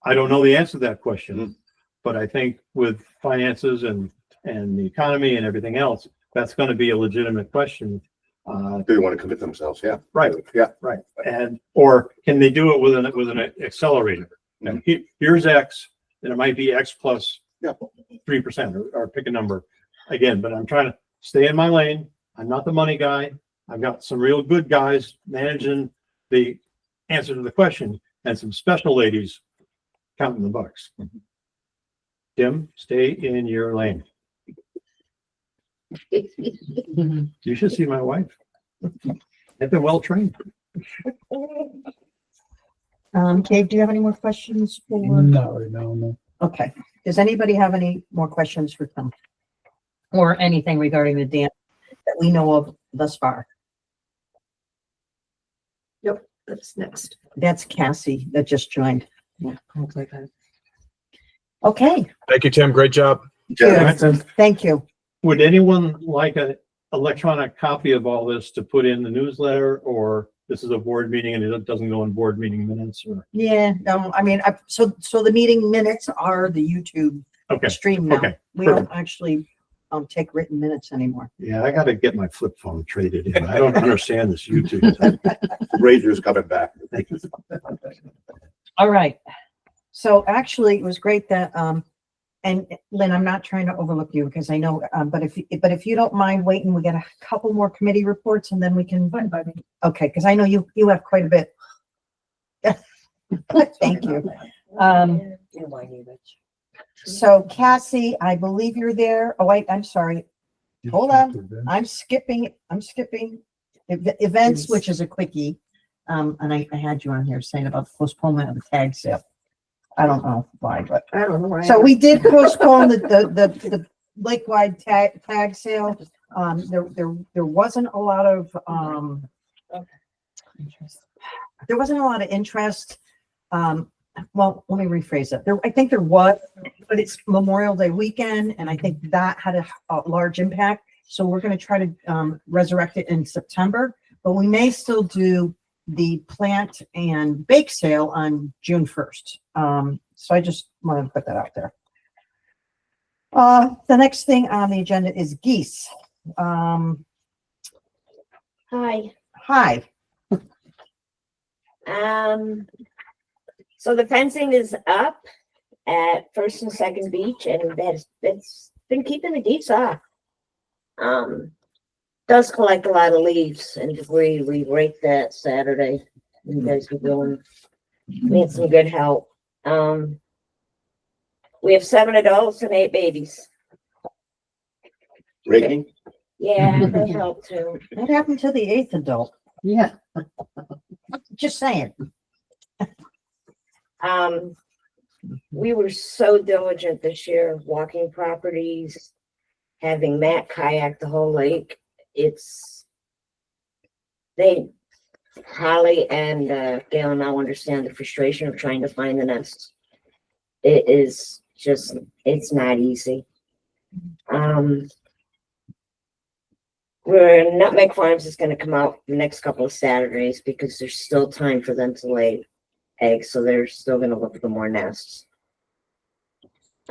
I don't know the answer to that question, but I think with finances and the economy and everything else, that's going to be a legitimate question. Do they want to commit themselves? Yeah. Right. Yeah. Right. And, or can they do it with an accelerator? And here's X, and it might be X plus 3% or pick a number again, but I'm trying to stay in my lane. I'm not the money guy. I've got some real good guys managing the answer to the question and some special ladies counting the bucks. Tim, stay in your lane. You should see my wife. I've been well trained. Dave, do you have any more questions for? No. Okay. Does anybody have any more questions for Tim? Or anything regarding the dam that we know of thus far? Yep, that's next. That's Cassie that just joined. Yeah. Okay, Thank you, Tim. Great job. thank you. Would anyone like an electronic copy of all this to put in the newsletter, or this is a board meeting and it doesn't go in board meeting minutes? Or Yeah, no, I mean, so the meeting minutes are the YouTube okay, stream now. okay, We don't actually take written minutes anymore. yeah, I got to get my flip phone traded in. I don't understand this YouTube. Rangers coming back. All right. So actually, it was great that, and Lynn, I'm not trying to overlook you because I know, but if you don't mind waiting, we get a couple more committee reports and then we can. Okay, because I know you have quite a bit. Thank you. So Cassie, I believe you're there. Oh, wait, I'm sorry. Hold on. I'm skipping events, which is a quickie. And I had you on here saying about the postponement of the tag sale. I don't know why, but I don't know why. so we did postpone the Lakewide tag sale. There wasn't a lot of interest. Well, let me rephrase it. I think there was, but it's Memorial Day weekend, and I think that had a large impact. So we're going to try to resurrect it in September, but we may still do the plant and bake sale on June 1st. So I just wanted to put that out there. The next thing on the agenda is geese. Hi. Hi. So the fencing is up at First and Second Beach, and it's been keeping the geese off. Does collect a lot of leaves and debris. We raked that Saturday. You guys were need some good help. We have 7 adults and 8 babies. Raking? Yeah, they help too. What happened to the 8th adult? Yeah. Just saying. We were so diligent this year, walking properties, having Matt kayak the whole lake. Holly and Gail now understand the frustration of trying to find the nests. It is just, it's not easy. Nutmeg Farms is going to come out the next couple of Saturdays because there's still time for them to lay eggs, so they're still going to look for more nests.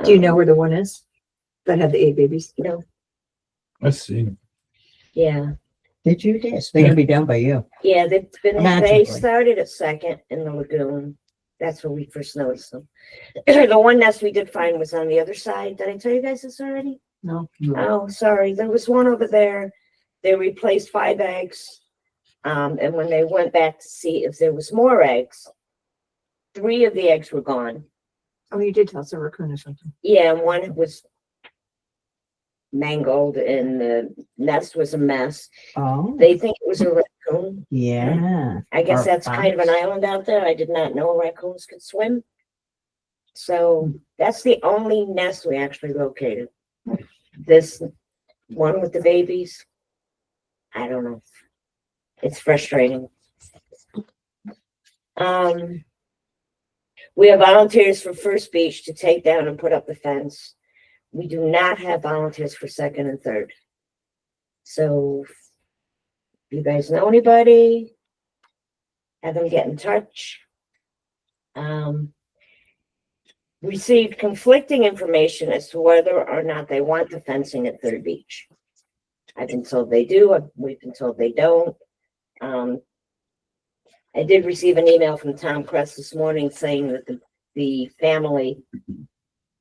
Do you know where the one is that had the 8 babies? No. Let's see. Yeah. Did you? Yes. They're gonna be down by you. Yeah, they Magically. started at Second in the lagoon. That's where we first noticed them. The one nest we did find was on the other side. Did I tell you guys this already? No. Oh, sorry. There was one over there. They replaced 5 eggs. And when they went back to see if there was more eggs, 3 of the eggs were gone. Oh, you did tell us a raccoon or something. Yeah, and one was mangled and the nest was a mess. Oh, They think it was a raccoon. yeah. I guess Or that's kind of an fox. island out there. I did not know raccoons could swim. So that's the only nest we actually located. This one with the babies, I don't know. It's frustrating. We have volunteers for First Beach to take down and put up the fence. We do not have volunteers for second and third. So if you guys know anybody, have them get in touch. Received conflicting information as to whether or not they want the fencing at Third Beach. I've been told they do. We've been told they don't. I did receive an email from Tom Crest this morning saying that the family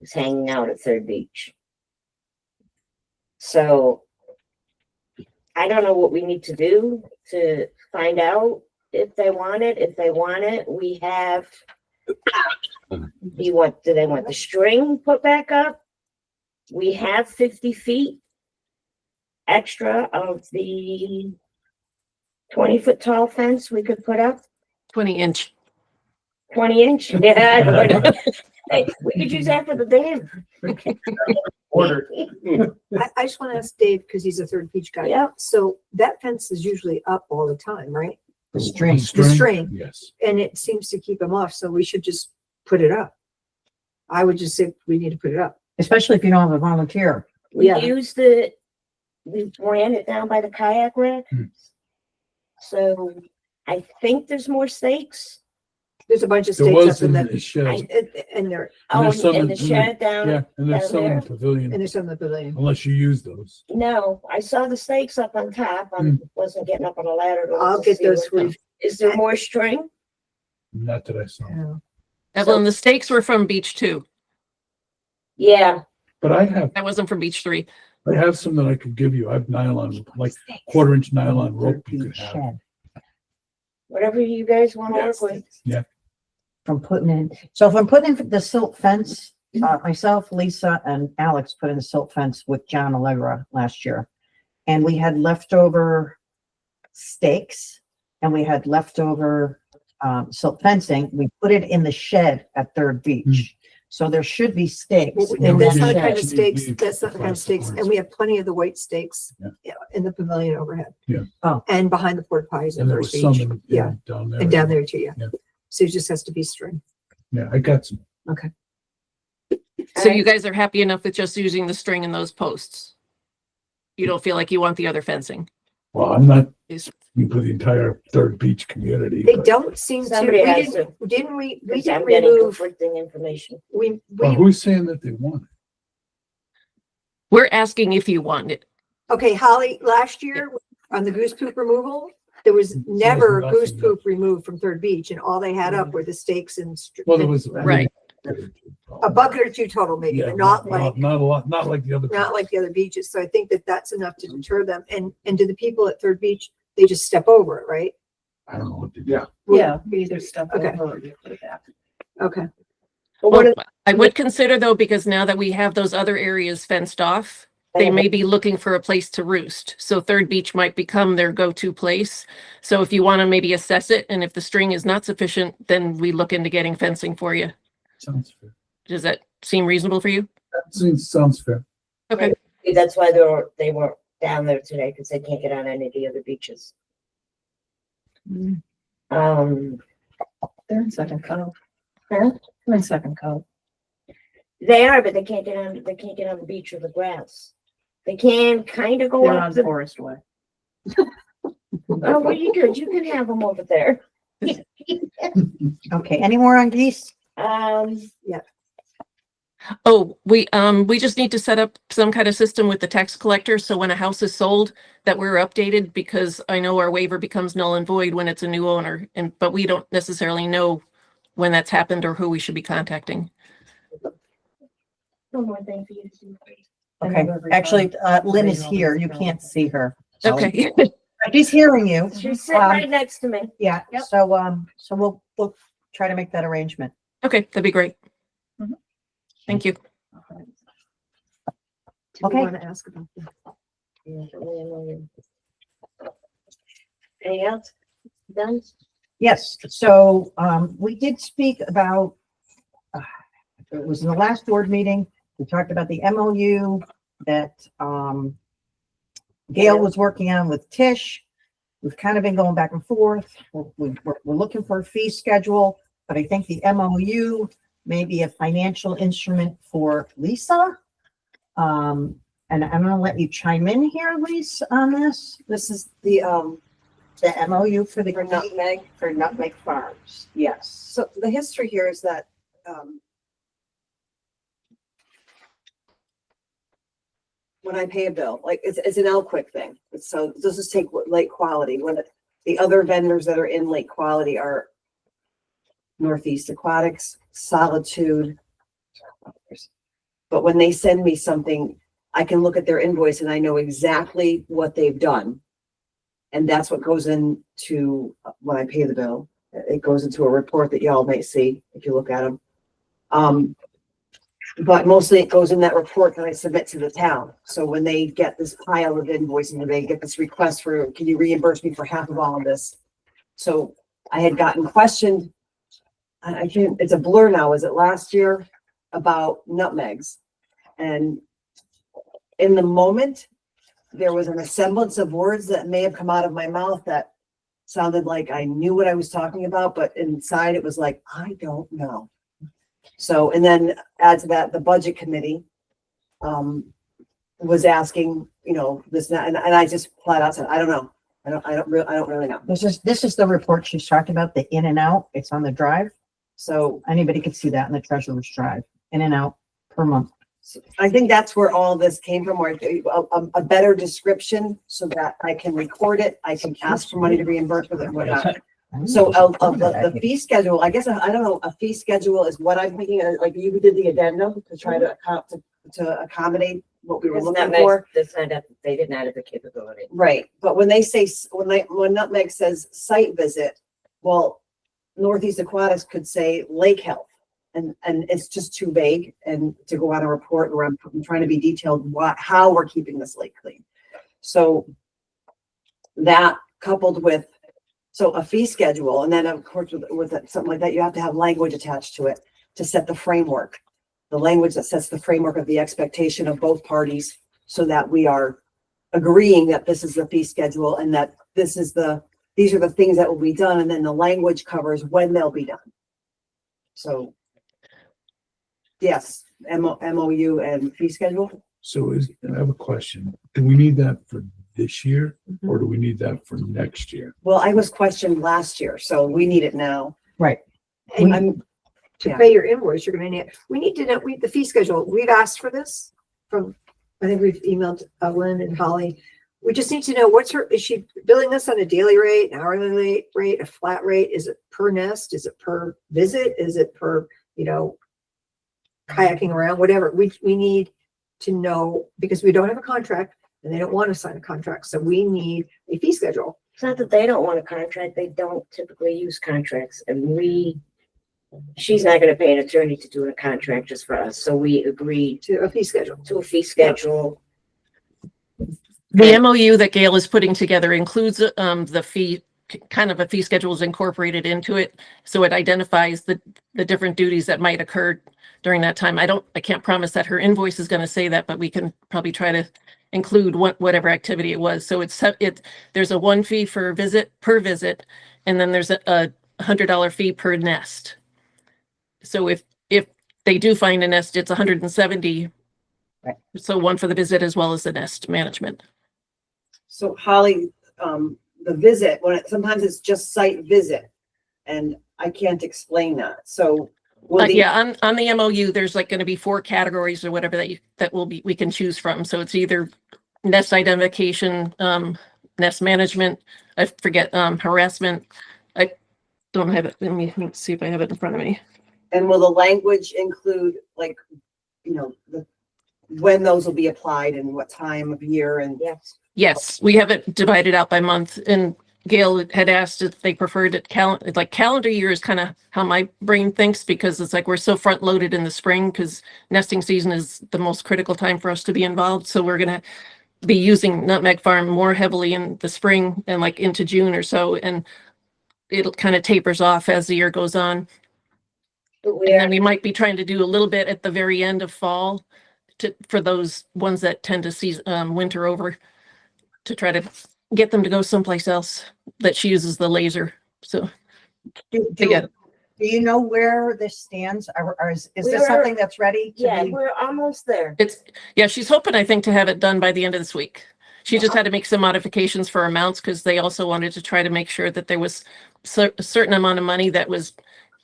is hanging out at Third Beach. So I don't know what we need to do to find out if they want it. If they want it, we have. Do they want the string put back up? We have 50 feet extra of the 20-foot tall fence we could put up. 20-inch. 20-inch? Yeah. Hey, we could use that for the dam. Order. I just want to ask Dave, because he's a Third Beach guy. Yeah. So that fence is usually up all the time, right? The string. The string. Yes. And it seems to keep him off, so we should just put it up. I would just say we need to put it up. Especially if you don't have a volunteer. We Yeah. we ran it down by the kayak rack. So I think there's more stakes. There's a bunch of There stakes was up in in that, the shed. and there, Oh, there's some in in the the- shed down. Yeah, and there's down some in there? the pavilion, and there's some in the pavilion. unless you use those. No, I saw the stakes up on top. I wasn't getting up on a ladder. to I'll look get see those what for you. Is there more string? Not that I saw. Evelyn, the stakes were from Beach 2. Yeah. But I have That wasn't from Beach 3. some that I could give you. I have nylon, like 1/4-inch nylon rope you could have. Shed. Whatever you guys want to work with. From putting in, so if I'm putting in the silt fence, myself, Lisa and Alex put in the silt fence with John Allegra last year. And we had leftover stakes and we had leftover silt fencing. We put it in the shed at Third Beach. So there should be stakes in And the that's not the kind shed. of stakes, that's not the kind of stakes, and we have plenty of the white stakes in the pavilion overhead. Yeah. Oh. And behind the porta potties at And there First was some Beach. in, Yeah, down there. and down there too, yeah. Yeah. So it just has to be string. Yeah, I got some. So you guys are happy enough with just using the string in those posts? You don't feel like you want the other fencing? Well, I'm not Is- for the entire Third Beach community. They but- don't seem to, Somebody has to. we Because didn't I'm getting remove, conflicting information. Well, who's saying that they want it? We're asking if you want it. okay, Holly, last year on the goose poop removal, there was never nothing goose up. poop removed from Third Beach, and all they had up were the stakes and Well, there was. Right. a bucket or two total maybe, Yeah, but not like, Not a lot, not like the other. not like the other beaches. So I think that that's enough to deter them. And do the people at Third Beach, they just step over it, right? I don't know what they do. Yeah. Yeah, we either step Okay. over or you put it back. Okay. But what Well, I would consider though, because now that we have those other areas fenced off, they may be looking for a place to roost. So Third Beach might become their go-to place. So if you want to maybe assess it, and if the string is not sufficient, then we look into getting fencing for you. Sounds fair. Does that seem reasonable for you? Sounds fair. Okay. that's why they weren't down there today, because they can't get on any of the other beaches. They're in second cove. Huh? They're in second cove. They are, but they can't get on the beach or the grass. They can kind of go They're up on the, Forest Way. oh, well, you could, you can have them over there. Okay, any more on geese? Oh, we just need to set up some kind of system with the tax collector. So when a house is sold, that we're updated, because I know our waiver becomes null and void when it's a new owner, but we don't necessarily know when that's happened or who we should be contacting. One more thing for you to do. Okay, actually, Lynn is here. You can't see her. So- Okay. She's hearing you. She's sitting right next to me. Yeah, Yep. so we'll try to make that arrangement. Okay, that'd be great. Thank you. Do Okay. you want to ask about that? Anything else? Done? Yes, so, we did speak about, it was in the last board meeting, we talked about the MOU that, Gail was working on with Tish. We've kind of been going back and forth. We're looking for a fee schedule, but I think the MOU may be a financial instrument for Lisa. And I'm gonna let you chime in here, Lisa, on this. This is the, MOU for the for Nutmeg. for Nutmeg Farms. Yes. So the history here is that, when I pay a bill, like it's an L quick thing. So let's just take Lake Quality. The other vendors that are in Lake Quality are Northeast Aquatics, Solitude. But when they send me something, I can look at their invoice and I know exactly what they've done. And that's what goes into when I pay the bill. It goes into a report that y'all may see if you look at them. But mostly it goes in that report that I submit to the town. So when they get this pile of invoicing, and they get this request for, can you reimburse me for half of all of this? So I had gotten questioned, and I can't, it's a blur now, was it last year, about nutmegs? And in the moment, there was an semblance of words that may have come out of my mouth that sounded like I knew what I was talking about, but inside it was like, I don't know. So, and then add to that, the budget committee was asking, you know, this, and I just flat out said, I don't know. I don't really know. This is the report she's talking about, the in and out. It's on the drive. So anybody could see that in the treasurer's drive, in and out per month. I think that's where all this came from, where a better description so that I can record it. I can ask for money to reimburse with it and whatnot. So the fee schedule, I guess, I don't know, a fee schedule is what I'm thinking, like you did the addendum to try to accommodate what we were looking for. They did not have the capability. Right, but when they say, when Nutmeg says site visit, well, Northeast Aquatics could say lake health. And it's just too vague and to go on a report where I'm trying to be detailed how we're keeping this lake clean. So that coupled with, so a fee schedule, and then of course with something like that, you have to have language attached to it to set the framework. The language that sets the framework of the expectation of both parties so that we are agreeing that this is the fee schedule and that these are the things that will be done. And then the language covers when they'll be done. So yes, MOU and fee schedule. So I have a question. Do we need that for this year or do we need that for next year? Well, I was questioned last year, so we need it now. Right. And to pay your invoice, you're gonna need, we need to know, the fee schedule, we've asked for this from, I think we've emailed Lynn and Holly. We just need to know is she billing us on a daily rate, an hourly rate, a flat rate? Is it per nest? Is it per visit? Is it per, kayaking around, whatever. We need to know, because we don't have a contract and they don't want to sign a contract. So we need a fee schedule. It's not that they don't want a contract. They don't typically use contracts, and she's not going to pay an attorney to do a contract just for us. So we agreed To a fee schedule. to a fee schedule. The MOU that Gail is putting together includes the fee, kind of a fee schedule is incorporated into it. So it identifies the different duties that might occur during that time. I can't promise that her invoice is going to say that, but we can probably try to include whatever activity it was. So there's a one fee per visit, and then there's a $100 fee per nest. So if they do find a nest, it's 170. Right. So one for the visit as well as the nest management. So Holly, the visit, sometimes it's just site visit, and I can't explain that. So Yeah, on the MOU, there's like going to be 4 categories or whatever we can choose from. So it's either nest identification, nest management, I forget, harassment. I don't have it. Let me see if I have it in front of me. And will the language include when those will be applied and what time of year and Yes. Yes, we have it divided out by month, and Gail had asked if they preferred it calendar year is kind of how my brain thinks, because it's like we're so front loaded in the spring because nesting season is the most critical time for us to be involved. So we're going to be using Nutmeg Farm more heavily in the spring and like into June or so. And it'll kind of tapers off as the year goes on. But And then we might be trying to do a little bit at the very end of fall for those ones that tend to see winter over, to try to get them to go someplace else that she uses the laser. So Do you know where this stands? Or is this We're- something that's ready to Yeah, be? we're almost there. she's hoping, I think, to have it done by the end of this week. She just had to make some modifications for amounts because they also wanted to try to make sure that there was a certain amount of money that was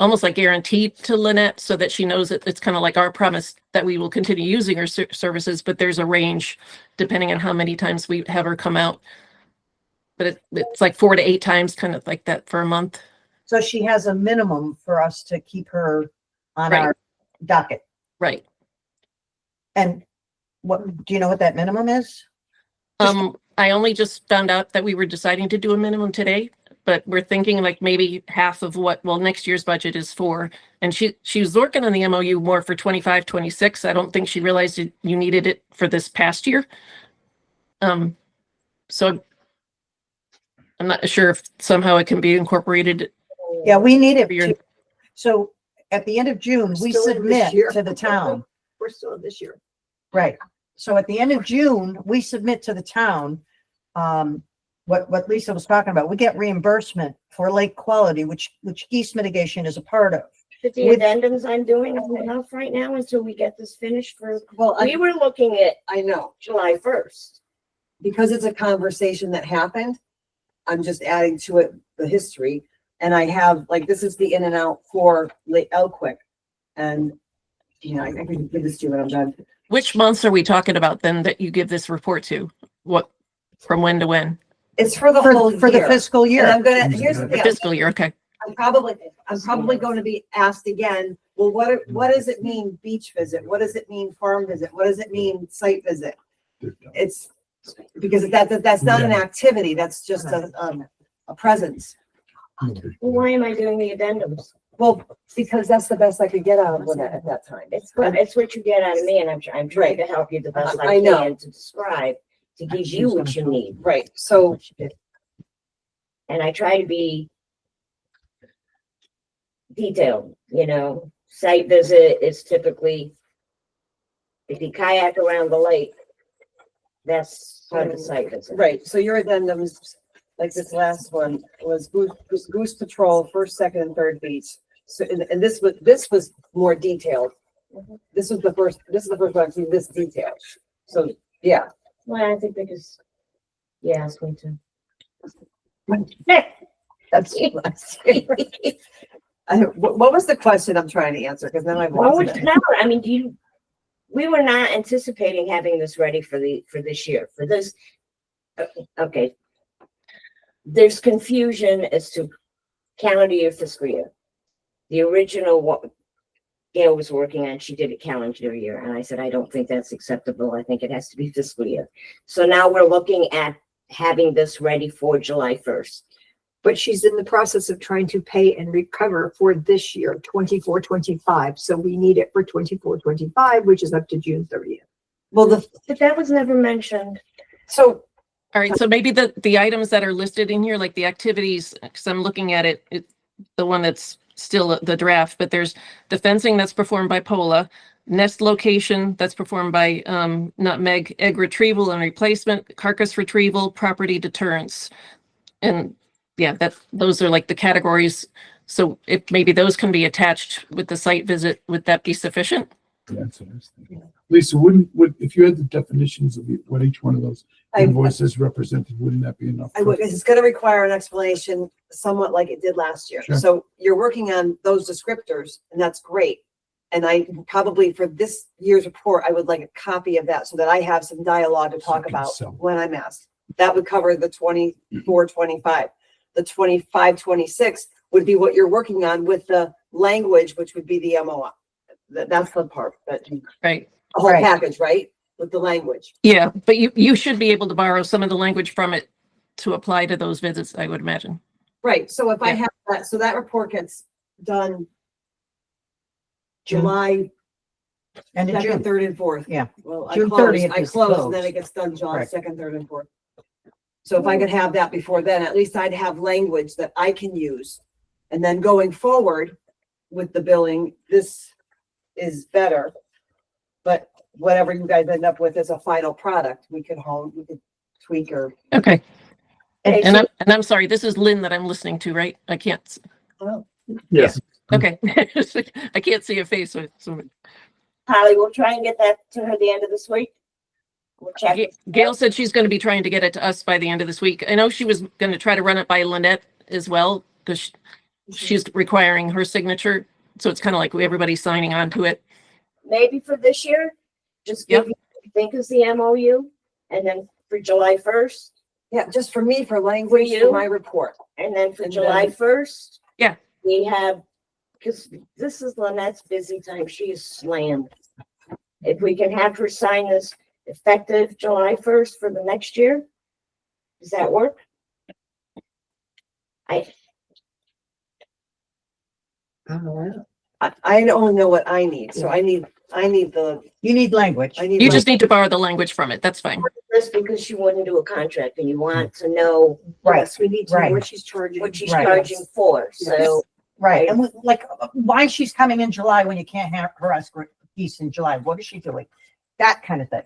almost like guaranteed to Lynette, so that she knows that it's kind of like our promise that we will continue using her services, but there's a range depending on how many times we have her come out. But it's like 4 to 8 times, kind of like that for a month. So she has a minimum for us to keep her on Right. our docket. Right. And what, do you know what that minimum is? I only just found out that we were deciding to do a minimum today, but we're thinking like maybe half of what, next year's budget is for. And she was working on the MOU more for 25, 26. I don't think she realized you needed it for this past year. So I'm not sure if somehow it can be incorporated. Yeah, we need it. For your- So at the end of June, we Still in this submit year. to the town. We're still in this year. Right. So at the end of June, we submit to the town, what Lisa was talking about. We get reimbursement for lake quality, which geese mitigation is a part of. But the With- addendums I'm doing are enough right now until we get this finished for, Well, we were looking at I know, July 1st. because it's a conversation that happened. I'm just adding to it the history. And I have, like, this is the in and out for Lake Elquick. And, I can give this to you when I'm done. Which months are we talking about then that you give this report to? What, from when to when? It's for the whole For the year. fiscal And year. I'm gonna, here's the The thing, fiscal year, okay. I'm probably going to be asked again, well, what does it mean beach visit? What does it mean farm visit? What does it mean site visit? It's, because that's not an activity, that's just a presence. Well, why am I doing the addendums? Well, because that's the best I could get out of it at that time. It's what you get out of me, and I'm trying to help you the best I I know. can to describe, to give you what you need. Right, so, And I try to be detailed, site visit is typically, if you kayak around the lake, that's part of the site visit. right, so your addendums, like this last one, was goose patrol, first, second, and third beats. So, and this was more detailed. This is the first one I've seen this detail. So, yeah. Well, I think because you asked me to. That's what was the question I'm trying to answer? Because then I've Well, lost it. no, I mean, we were not anticipating having this ready for this year, for this. Okay. There's confusion as to calendar year, fiscal year. The original, what Gail was working on, she did it calendar year, and I said, I don't think that's acceptable. I think it has to be fiscal year. So now we're looking at having this ready for July 1st. But she's in the process of trying to pay and recover for this year, 24-25. So we need it for 24-25, which is up to June 30th. Well, But that was never mentioned. so All right, so maybe the items that are listed in here, like the activities, because I'm looking at it, the one that's still the draft, but there's the fencing that's performed by POLA, nest location that's performed by Nutmeg, egg retrieval and replacement, carcass retrieval, property deterrence. And yeah, those are like the categories. So if maybe those can be attached with the site visit, would that be sufficient? That's what I was thinking. Lisa, if you had the definitions of what each one of those invoices represented, wouldn't that be enough? I would, it's gonna require an explanation somewhat like it did last year. Sure. So you're working on those descriptors and that's great. And I probably for this year's report, I would like a copy of that so that I have some dialogue to So you talk can about sell. when I'm asked. That would cover the 24, 25. The 25, 26 would be what you're working on with the language, which would be the MOI. That's the part that Right. the whole Right. package, right? With the language. Yeah, but you should be able to borrow some of the language from it to apply to those visits, I would imagine. Right, so if I Yeah. have that, so that report gets done July End of second, June. third and fourth. Yeah. Well, I June close, 30th I is close, and then closed. it gets done July Right. second, third and fourth. So if I could have that before then, at least I'd have language that I can use. And then going forward with the billing, this is better. But whatever you guys end up with as a final product, we could tweak or. Okay. Okay, And so- I'm sorry, this is Lynn that I'm listening to, right? I can't, Yes. okay. I can't see a face, so. Holly, we'll try and get that to her the end of this week. We'll check. Gail said she's going to be trying to get it to us by the end of this week. I know she was going to try to run it by Lynette as well, because she's requiring her signature. So it's kind of like everybody's signing on to it. Maybe for this year, just Yep. give, think is the MOU, and then for July 1st, Yeah, just for me, for language, you? for my report. and then for And July then- 1st. Yeah. We have, because this is Lynette's busy time, she is slammed. If we can have her sign this effective July 1st for the next year, does that work? I only know what I need, so I need You need language. You just need to borrow the language from it. That's fine. Just because she wouldn't do a contract and you want to know Right, yes, we need to know right. what she's charging. what she's Right. charging for, so. right. And like, why she's coming in July when you can't have her ask for geese in July? What is she doing? That kind of thing.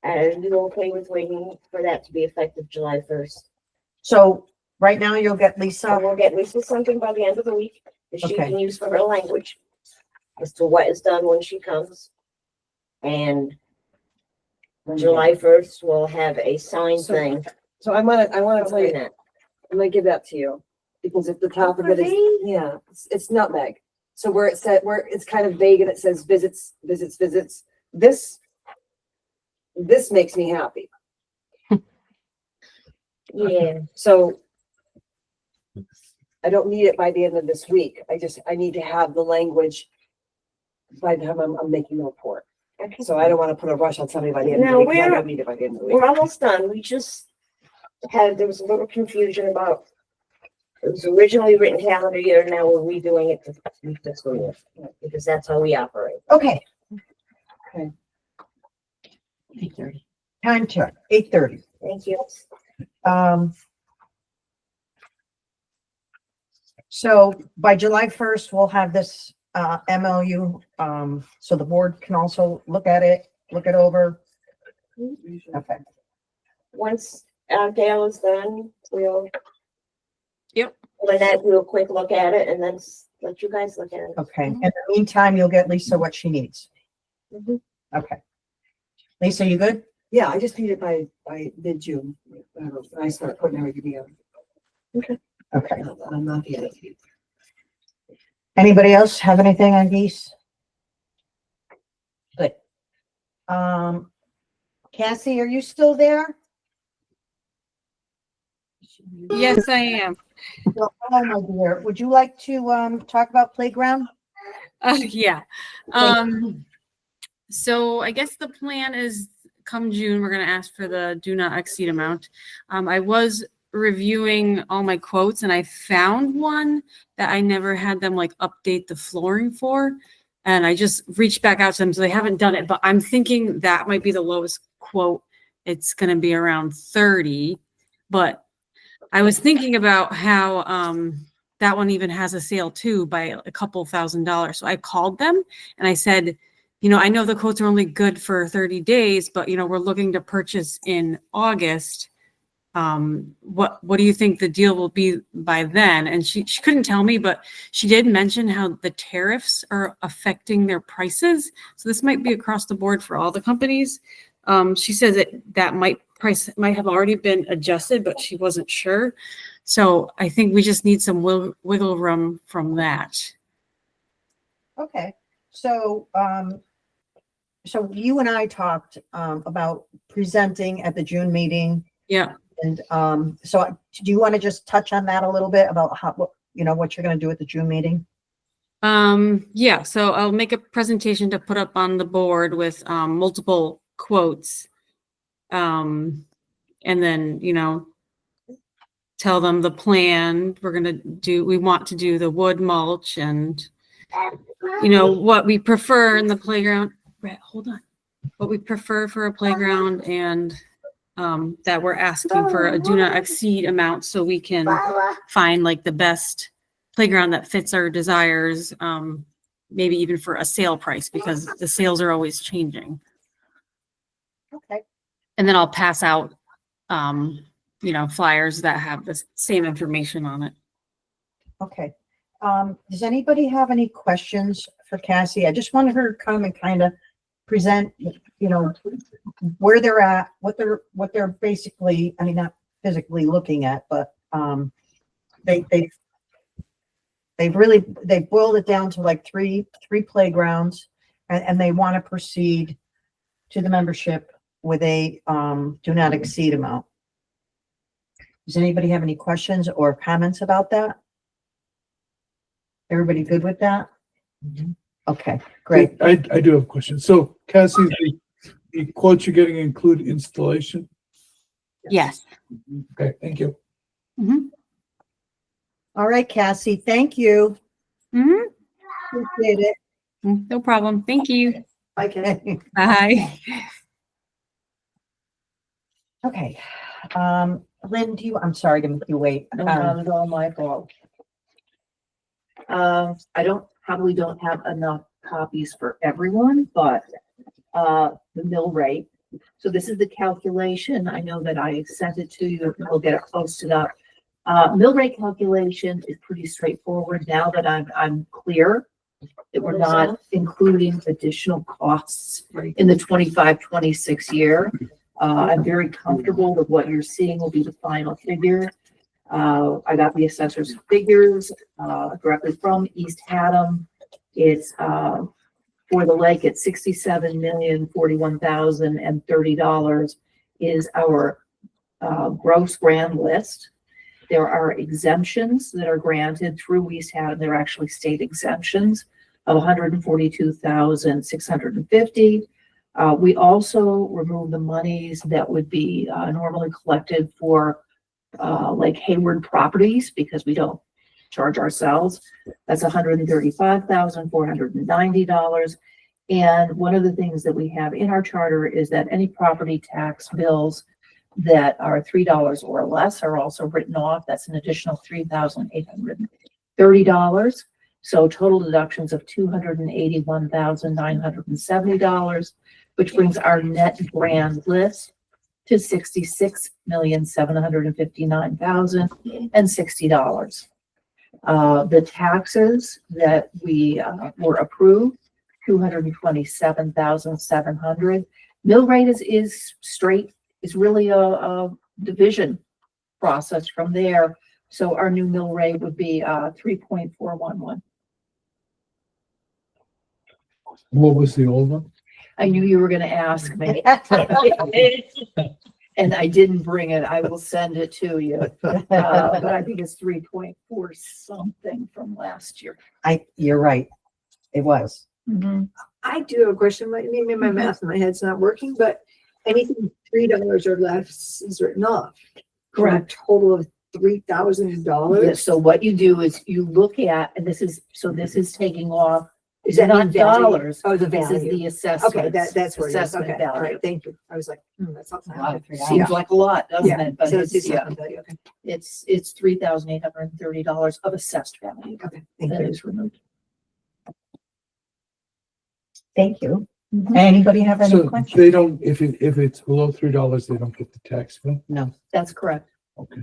Are you okay with waiting for that to be effective July 1st? So right now you'll get So Lisa. we'll get Lisa something by the end of the week that she Okay. can use for her language as to what is done when she comes. And July 1st, we'll have a sign So- thing. So I want to tell you, that. I'm gonna give that to you, because at the top of it is, yeah, it's nutmeg. So where it said, where it's kind of vague and it says visits, this makes me happy. Yeah, So I don't need it by the end of this week. I need to have the language by the time I'm making the report. So I don't want to put a rush on somebody by the end of the No, week, 'cause I we're- don't need it by the end of the week. we're almost done. We just there was a little confusion about, it was originally written calendar year, now we're redoing it to fiscal year, because that's how we operate. Okay, 8:30. time check, 8:30. Thank you. So by July 1st, we'll have this, MLU, so the board can also look at it, look it over. Okay, Once Gail is done, we'll. Yep. Lynette do a quick look at it and then let you guys look at it. okay. In the meantime, you'll get Lisa what she needs. Mhm. Okay. Lisa, you good? Yeah, I just need it by mid-June. When I start putting everything together. Okay. I'm not the editor. Anybody else have anything on geese? Good. Cassie, are you still there? Yes, I am. Well, hello, my dear. Would you like to, talk about playground? Yeah. So I guess the plan is come June, we're gonna ask for the do not exceed amount. I was reviewing all my quotes and I found one that I never had them like update the flooring for. And I just reached back out to them, so they haven't done it, but I'm thinking that might be the lowest quote. It's gonna be around 30, but I was thinking about how that one even has a sale too by a couple $1,000s. So I called them and I said, you know, I know the quotes are only good for 30 days, but you know, we're looking to purchase in August. What do you think the deal will be by then? And she couldn't tell me, but she did mention how the tariffs are affecting their prices. So this might be across the board for all the companies. She says that price might have already been adjusted, but she wasn't sure. So I think we just need some wiggle room from that. Okay, so, so you and I talked, about presenting at the June meeting. Yeah. And, so do you want to just touch on that a little bit about how, what you're going to do at the June meeting? Yeah, so I'll make a presentation to put up on the board with multiple quotes. And and then, tell them the plan. We want to do the wood mulch and, what we prefer in the playground. Brett, hold on. What we prefer for a playground and that we're asking for a do not exceed amount so we can find like the best playground that fits our desires, maybe even for a sale price because the sales are always changing. Okay. And then I'll pass out, flyers that have the same information on it. Okay. Does anybody have any questions for Cassie? I just wanted her to come and kind of present, where they're at, what they're basically, I mean, not physically looking at, but they've boiled it down to like three playgrounds, and they want to proceed to the membership with a do not exceed amount. Does anybody have any questions or comments about that? Everybody good with that? Okay, great. I do have a question. So Cassie, the quotes you're getting include installation? Yes. Okay, thank you. All right, Cassie, thank you. Mm-hmm. Appreciate it. No problem. Thank you. Okay. Bye. Okay. Lynn, I'm sorry to make you wait. Not at all my fault. I probably don't have enough copies for everyone, but the mill rate. So this is the calculation. I know that I sent it to you. We'll get it posted up. Mill rate calculation is pretty straightforward now that I'm clear that we're not including additional costs in the 25-26 year. I'm very comfortable with what you're seeing will be the final figure. I got the assessor's figures directly from East Haddam. It's for the lake at $67,041,030 is our gross grand list. There are exemptions that are granted through East Haddam. They're actually state exemptions of $142,650. We also remove the monies that would be normally collected for like Hayward properties because we don't charge ourselves. That's $135,490. And one of the things that we have in our charter is that any property tax bills that are $3 or less are also written off. That's an additional $3,830. So total deductions of $281,970, which brings our net grand list to $66,759,060. The taxes that we were approved, $227,700. Mill rate is straight. It's really a division process from there. So our new mill rate would be 3.411. What was the old one? I knew you were going to ask me. And I didn't bring it. I will send it to you. But I think it's 3.4 something from last year. You're right. It was. I do have a question. Maybe my math in my head's not working, but anything $3 or less is written off. Correct. For a total of $3,000. So what you do is you look at, and this is taking off. Is that not in value? dollars? Oh, the This is value. the assessment. Okay, that's where it is. Assessment Okay, all value. right, thank you. I was like, that's not Seems like a lot, doesn't Yeah, it? But so it's, it's yeah, assessment value. Okay, it's $3,830 of assessed value okay, thank that you. is removed. Thank you. Anybody have any So questions? they don't, if it's below $3, they don't get the tax bill? No, That's correct. Okay.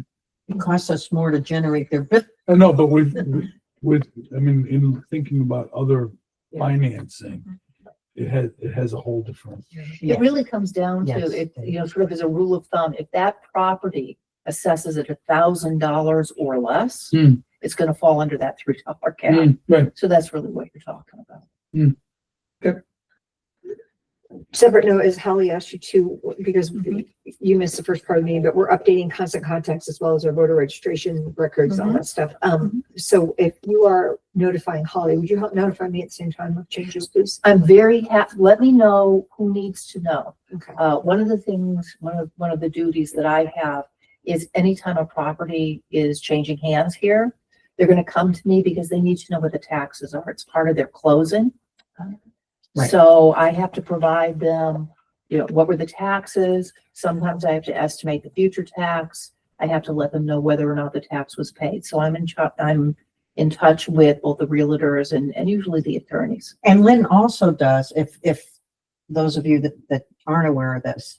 it costs us more to generate their bill. I know, but with, I mean, in thinking about other financing, it has a whole different. Yeah. It really comes down to, Yes. it, sort of as a rule of thumb, if that property assesses at $1,000 or less, it's gonna fall under that $3 cap. Right. So that's really what you're talking about. Separate note, as Holly asked you to, because you missed the first part of the meeting, but we're updating constant contacts as well as our voter registration records, all that stuff. So if you are notifying Holly, would you help notify me at the same time of changes, please? I'm very happy. Let me know who needs to know. Okay. One of the things, one of the duties that I have is anytime a property is changing hands here, they're going to come to me because they need to know what the taxes are. It's part of their closing. Right. So I have to provide them, what were the taxes? Sometimes I have to estimate the future tax. I have to let them know whether or not the tax was paid. So I'm in touch with both the realtors and usually the attorneys. And Lynn also does, if those of you that aren't aware of this,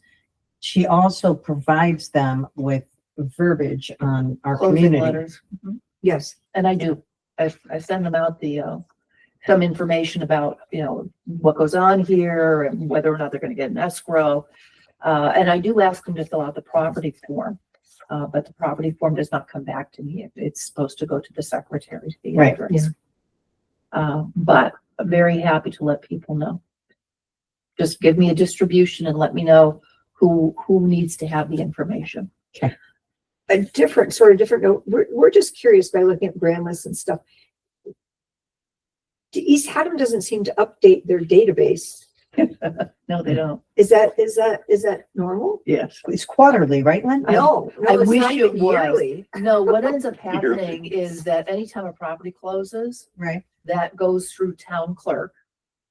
she also provides them with verbiage on our Closing community. letters. Mhm. Yes. And I do. I send them out some information about, what goes on here and whether or not they're going to get an escrow. And I do ask them to fill out the property form. But the property form does not come back to me. It's supposed to go to the secretary. The Right, address. But I'm very happy to let people know. Just give me a distribution and let me know who needs to have the information. A different note. We're just curious by looking at brand lists and stuff. East Haddam doesn't seem to update their database. No, they don't. Is that normal? Yes. It's quarterly, right, Lynn? No, I it's wish not it even was. yearly. No, what ends up happening is that anytime a property closes, Right. that goes through town clerk.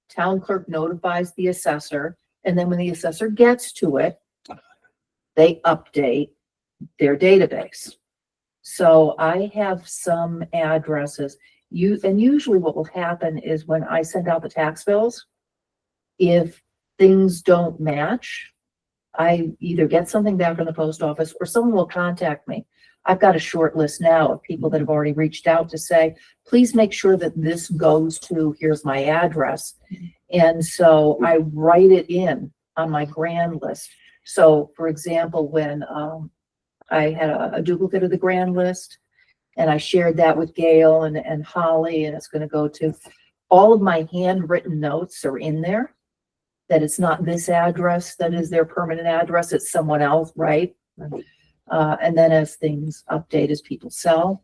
Town clerk notifies the assessor, and then when the assessor gets to it, they update their database. So I have some addresses. Usually what will happen is when I send out the tax bills, if things don't match, I either get something back from the post office or someone will contact me. I've got a short list now of people that have already reached out to say, please make sure that this goes to, here's my address. And so I write it in on my grand list. So for example, when I had a duplicate of the grand list and I shared that with Gail and Holly, and it's going to go to all of my handwritten notes are in there, that it's not this address that is their permanent address, it's someone else, right? And then as things update, as people sell,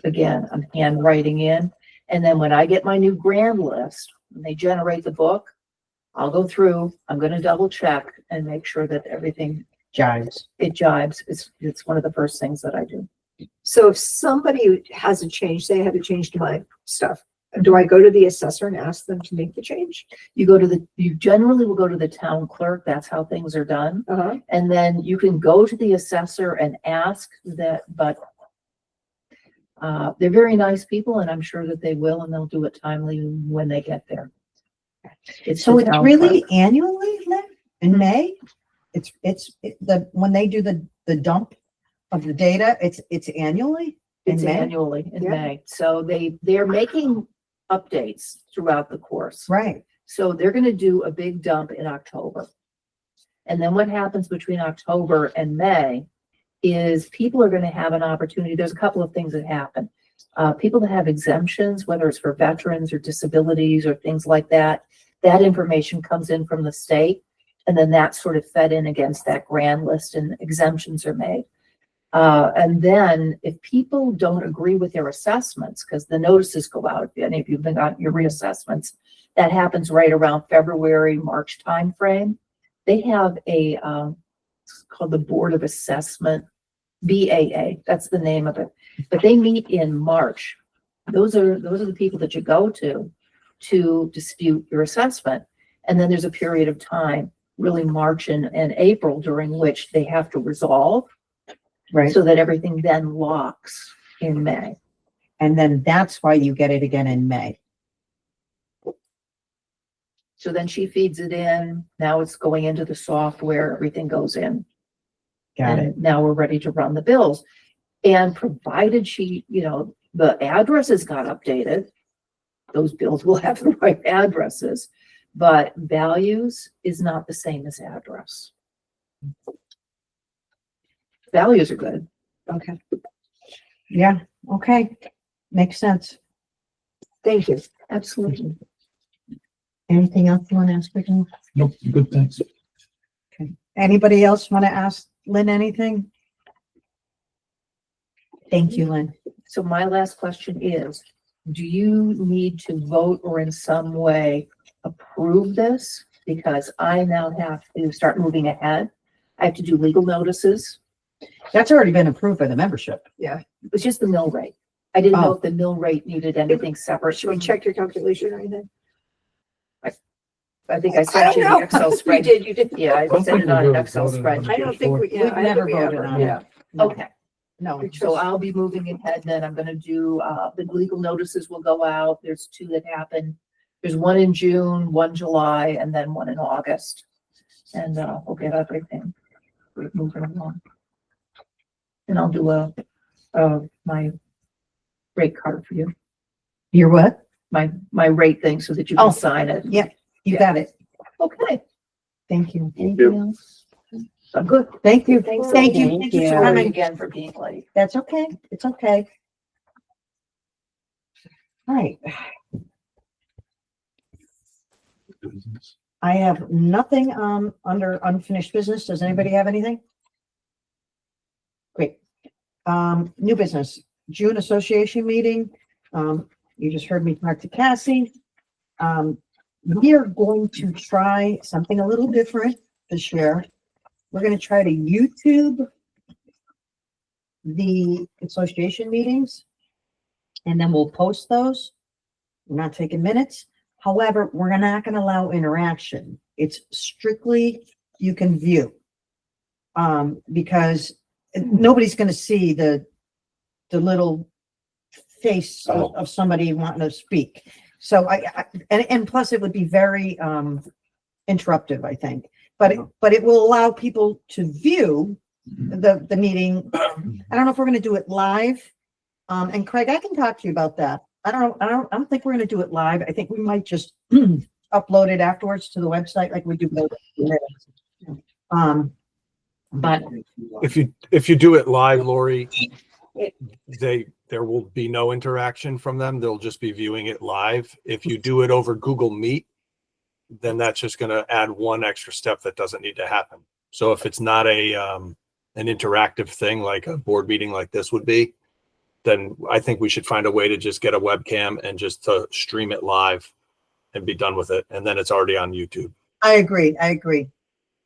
again, I'm handwriting in. And then when I get my new grand list, when they generate the book, I'll go through, I'm going to double check and make sure that everything Jives. it jibes. It's one of the first things that I do. So if somebody has a change, say I have a change to my stuff, do I go to the assessor and ask them to make the change? You generally will go to the town clerk. That's how things are done. And then you can go to the assessor and ask that, but they're very nice people and I'm sure that they will, and they'll do it timely when they get there. So the it's town really clerk. annually, Lynn, in May? When they do the dump of the data, it's annually in It's May? annually in Yeah. May. So they're making updates throughout the course. Right. So they're going to do a big dump in October. And then what happens between October and May is people are going to have an opportunity. There's a couple of things that happen. People that have exemptions, whether it's for veterans or disabilities or things like that, that information comes in from the state. And then that's sort of fed in against that grand list and exemptions are made. And then if people don't agree with their assessments, because the notices go out, if any of you've got your reassessments, that happens right around February, March timeframe. They have it's called the Board of Assessment, BAA, that's the name of it. But they meet in March. Those are the people that you go to dispute your assessment. And then there's a period of time, really March and April, during which they have to resolve. Right. So that everything then locks in May. And then that's why you get it again in May. So then she feeds it in. Now it's going into the software, everything goes in. Got And now we're ready to run the bills. And provided the addresses got updated, those bills will have the right addresses, but values is not the same as address. Values are good. Okay. Yeah, okay. Makes sense. Thank you. Absolutely. Anything else you want to ask? Virginia? Nope, good, thanks. Okay. Anybody else want to ask Lynn, anything? Thank you, Lynn. So my last question is, do you need to vote or in some way approve this? Because I now have to start moving ahead. I have to do legal notices. That's already been approved by the membership. It's just the mill rate. I didn't know Oh. if the mill rate needed anything separate. Should we check your calculation or anything? I think I sent you the Excel You spreadsheet. did, you did. Yeah, I don't sent think it we on an really Excel voted on it. spreadsheet. I don't think we, yeah, We've I don't never think we voted ever. on Yeah. it. No. Okay, No. so I'll be moving ahead then. I'm gonna do, the legal notices will go out. There's 2 that happen. There's one in June, one July, and then one in August. And, we'll get everything moving along. And I'll do my rate card for you, You're what? my rate thing so that you Oh. can sign it. Yeah, you got it. Okay. Thank you. Thank you. Anything else? I'm good. Thank you. Thanks. Thank you. Thank Thank you for you. Sorry coming. again for being late. That's okay. It's okay. All right. I have nothing, under unfinished business. Does anybody have anything? Great. New business, June association meeting. You just heard me talk to Cassie. We are going to try something a little different this year. We're going to try to YouTube the association meetings, and then we'll post those. We're not taking minutes. However, we're not going to allow interaction. It's strictly you can view. Because nobody's going to see the little face of somebody wanting to speak. So and plus it would be very interruptive, I think. But it will allow people to view the meeting. I don't know if we're going to do it live. And Craig, I can talk to you about that. I don't think we're going to do it live. I think we might just upload it afterwards to the website like we do. But If you do it live, Lori, there will be no interaction from them. They'll just be viewing it live. If you do it over Google Meet, then that's just going to add one extra step that doesn't need to happen. So if it's not an interactive thing like a board meeting like this would be, then I think we should find a way to just get a webcam and just to stream it live and be done with it. And then it's already on YouTube. I agree.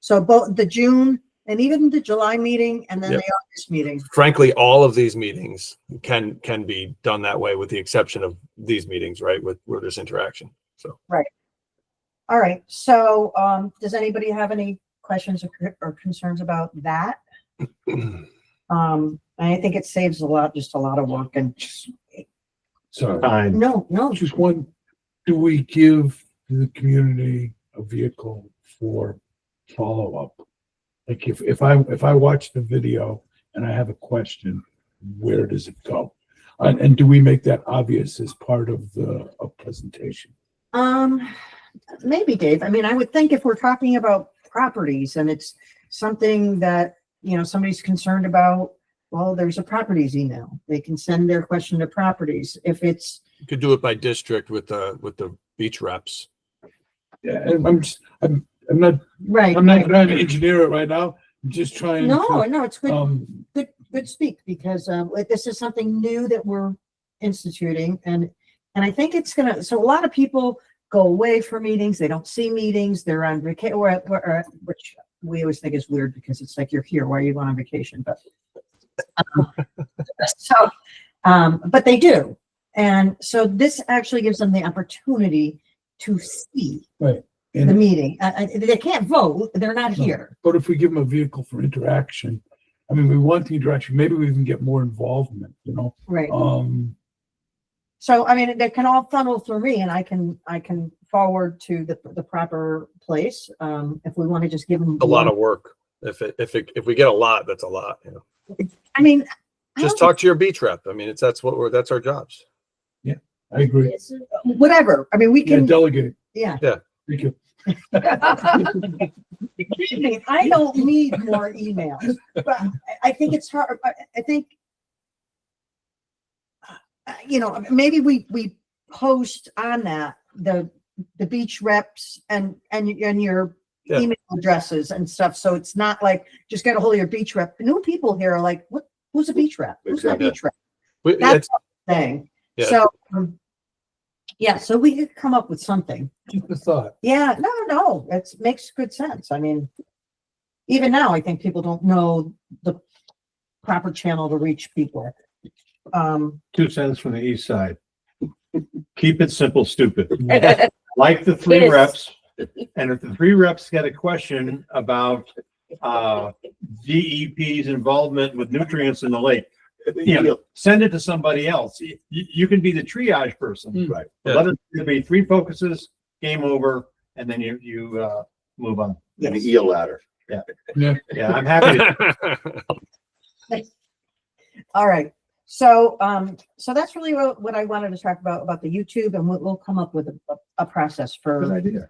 So both the June and even the July meeting and then Yep. the August meeting. Frankly, all of these meetings can be done that way with the exception of these meetings, right? Where there's interaction. So. All right. So does anybody have any questions or concerns about that? I think it saves just a lot of work and Sorry, Time. no. just one, do we give the community a vehicle for follow-up? Like if I watch the video and I have a question, where does it go? And do we make that obvious as part of the presentation? Maybe Dave. I mean, I would think if we're talking about properties and it's something that, somebody's concerned about, well, there's a properties email. They can send their question to properties. If it's, You could do it by district with the beach reps. Yeah, and I'm not right. trying to engineer it right now. I'm just trying No, to, it's good. Good speak because this is something new that we're instituting and I think it's so a lot of people go away for meetings. They don't see meetings. They're on vacation, which we always think is weird because it's like, you're here. Why are you going on vacation? But but they do. And so this actually gives them the opportunity to see right. the And, meeting. They can't vote. They're not here. but if we give them a vehicle for interaction, I mean, we want the interaction, maybe we can get more involvement, Right. So I mean, they can all funnel through me and I can forward to the proper place. If we want to just give them A lot of work. If we get a lot, that's a lot. I mean, Just talk to your beach rep. I mean, that's our jobs. I agree. whatever. I mean, we Yeah, can, delegate. yeah. Thank you. I don't need more emails, but I think it's hard. I think, maybe we post on that, the beach reps and your Yeah. email addresses and stuff. So it's not like, just get a hold of your beach rep. New people here are like, what, who's a beach rep? Who's my Exactly. beach rep? We- That's it's- the thing. Yeah. So, yeah, so we could come up with something. Keep the thought. Yeah, no, it makes good sense. I mean, even now, I think people don't know the proper channel to reach people. 2 cents from the east side. Keep it simple, stupid. Like the 3 Yes. reps. And if the 3 reps get a question about DEP's involvement with nutrients in the lake, send it to somebody else. You can be the triage person. Right. But let it be 3 focuses, game over, and then you move on. And the eel ladder. Yeah, I'm happy to. All right. So, so that's really what I wanted to talk about the YouTube, and we'll come up with a process Good for, idea.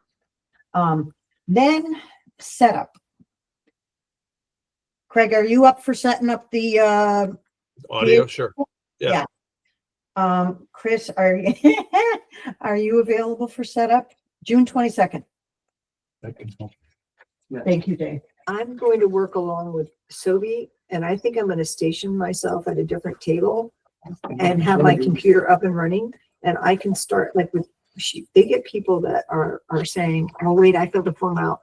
then setup. Craig, are you up for setting up the, Audio, sure. Yeah. Chris, are you available for setup? June 22nd. That can help. Thank you, Dave. I'm going to work along with Sobi, and I think I'm going to station myself at a different table and have my computer up and running, and I can start like with, they get people that are saying, oh, wait, I filled the form out.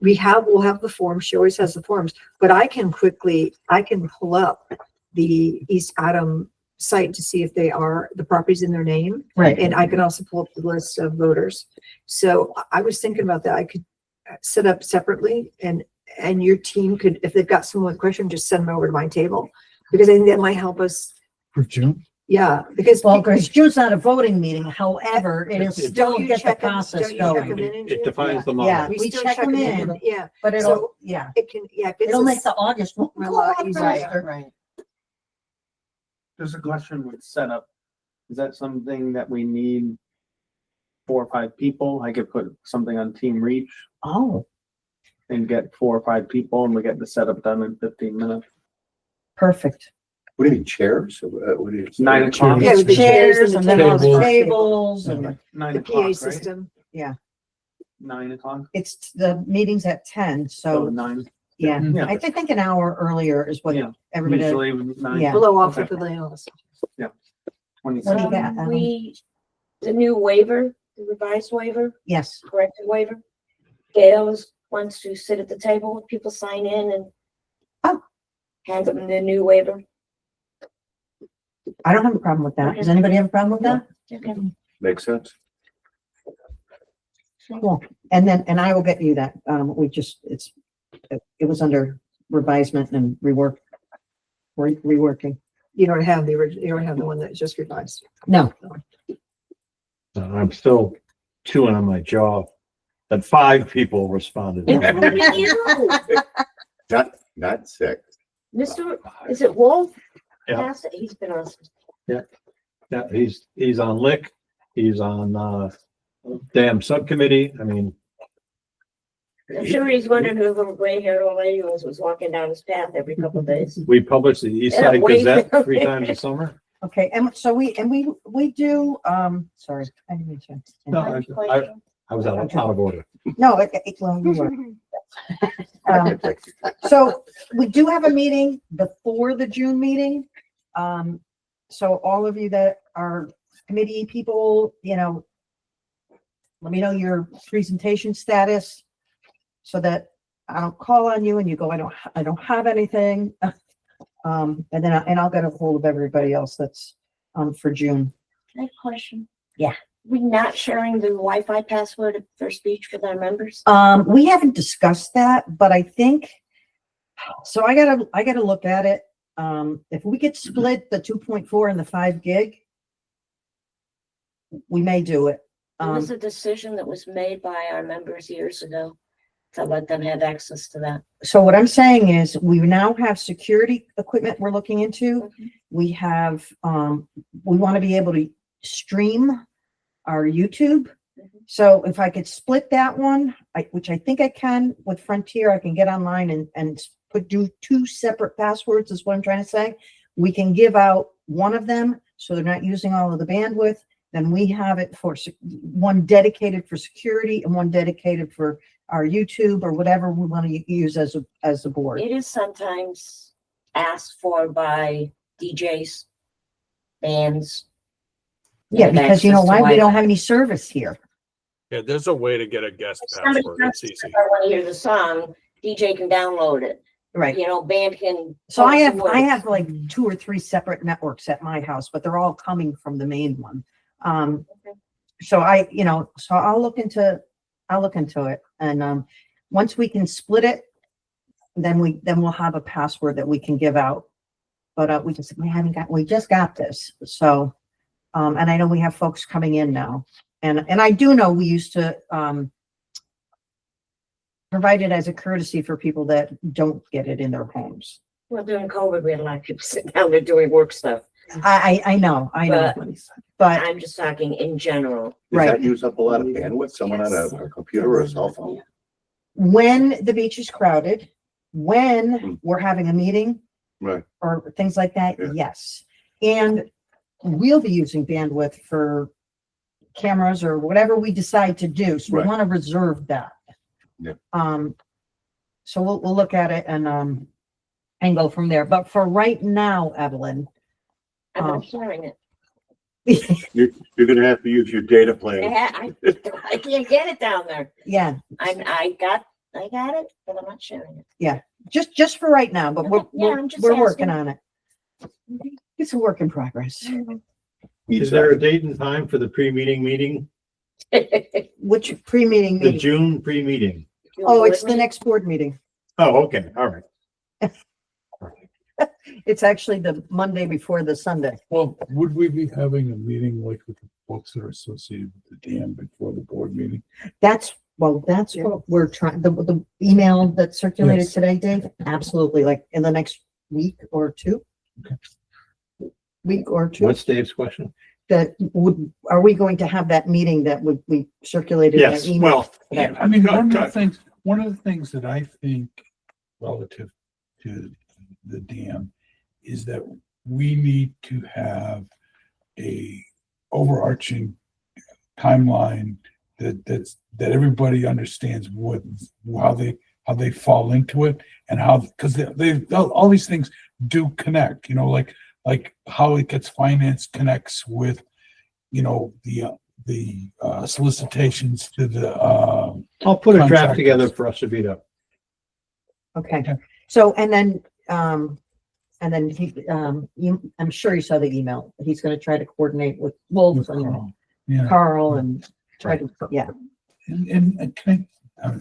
We'll have the form. She always has the forms, but I can pull up the East Adam site to see if the properties in their name. Right. And I can also pull up the list of voters. So I was thinking about that. I could set up separately, and your team could, if they've got someone with question, just send them over to my table, because I think that might help us. For June? Yeah, because Well, because June's not a voting meeting, however, it'll still Don't you get the check 'em- process don't you check 'em going. in in It June? defines the Yeah, model. we still check them it in, Yeah, but So- yeah, it can, yeah. if it's it'll a make the August one a go lot on easier. faster. Right. There's a question with setup. Is that something that we need 4 or 5 people? I could put something on Team Reach Oh, and get 4 or 5 people, and we get the setup done in 15 minutes. perfect. What do you mean, chairs? What do you? 9 o'clock. Yeah, with the Chairs and then all the tables. tables and 9 The o'clock, PA right? system. 9 o'clock. it's, the meeting's at 10, So so 9. yeah. Yeah. I think an hour earlier is what Yeah. everybody, Usually 9. Yeah. Blow off Okay. for the analyst. 20 What do you got? The new waiver, the revised waiver, yes. corrected waiver. Gail wants to sit at the table with people sign in and Oh. hand them the new waiver. I don't have a problem with that. Does anybody have a problem with that? Okay. Makes sense. Cool. And then I will get you that. It was under revisement and reworking. You don't have the original, you don't have the one that's just revised. No, I'm still chewing on my jaw that 5 people responded. Including you, Not 6. Mr. Is it Wolf? Yeah. Yes, he's been on. Yeah, he's on Lick, he's on damn subcommittee. I mean, I'm sure he's wondering who the little gray haired old lady was walking down his path every couple of days. we publish the East Yeah, Side wait. Gazette 3 times a summer. okay. And so we do, sorry, I didn't mean to. No, I was out of order. No, well, you were. So we do have a meeting before the June meeting. So all of you that are committee people, let me know your presentation status so that I don't call on you and you go, I don't have anything. And then I'll get a hold of everybody else that's for June. I have a question. Yeah. We not sharing the Wi-Fi password for speech with our members? We haven't discussed that, but I think, so I gotta look at it. If we could split the 2.4 and the 5 gig, we may do it. It was a decision that was made by our members years ago to let them have access to that. So what I'm saying is we now have security equipment we're looking into. We have, we want to be able to stream our YouTube. So if I could split that one, which I think I can with Frontier, I can get online and do 2 separate passwords is what I'm trying to say. We can give out one of them so they're not using all of the bandwidth. then we have it for one dedicated for security and one dedicated for our YouTube or whatever we want to use as a board. It is sometimes asked for by DJs, bands. Yeah, have because you know access to why? We don't Wi-Fi. have any service here. Yeah, there's a way to get a guest If somebody password. comes, It's easy. if I want to hear the song, DJ can download it. Right. You know, band can. So I post the have words. like 2 or 3 separate networks at my house, but they're all coming from the main one. So I'll look into it. And, once we can split it, then we'll have a password that we can give out. But, we just got this. So, and I know we have folks coming in now, and I do know we used to, provide it as a courtesy for people that don't get it in their homes. Well, during COVID, we had a lot of people sitting down there doing work stuff. I know, but I'm just talking in general. Does Right. that use up a lot of bandwidth, someone on a computer or a cell phone? when the beach is crowded, when we're having a meeting Right. or things like that, Yeah. yes. And we'll be using bandwidth for cameras or whatever we decide to do. So we Right. want to reserve that. Yeah. So we'll look at it and go from there. But for right now, Evelyn, I'm not sharing it. You're gonna have to use your data plan. I can't get it down there. yeah, I got it, but I'm not sharing it. just for right now, but Yeah, I'm just we're working asking. on it. It's a work in progress. Is there a date and time for the pre-meeting meeting? Which pre-meeting The meeting? June pre-meeting? Oh, it's the next board meeting. Oh, okay, all right. It's actually the Monday before the Sunday. Well, would we be having a meeting like with the folks that are associated with the dam before the board meeting? That's what we're trying, the email that circulated Yes. today, Dave, absolutely, like in the next week or two. Week or two, What's Dave's question? are we going to have that meeting that we circulated? that Yes, email well, today? I mean, Got- one got- of the things that I think relative to the dam is that we need to have a overarching timeline that everybody understands how they fall into it and how, because they all these things do connect, like how it gets financed connects with, the solicitations to the, I'll put a draft Contractors. together for us to beat up. Okay, so, and then he, I'm sure you saw the email. He's gonna try to coordinate with Wolf with and Carl. Yeah. Carl and try to, yeah. And can All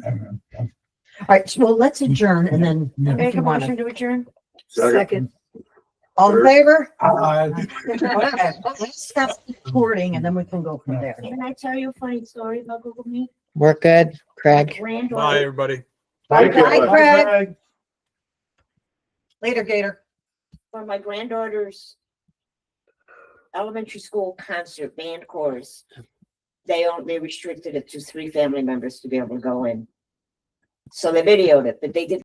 right, so, well, let's adjourn and then Yeah. if Make you a want motion to. to adjourn? Second. All in favor? I, Okay, let's stop recording and then we can go from there. Can I tell you a funny story about Google Meet? We're good, My Craig. Bye, granddaughter, everybody. Bye, Bye, Craig. Later, Gator. for my granddaughter's elementary school concert band chorus, they restricted it to 3 family members to be able to go in. So they videoed it, but they did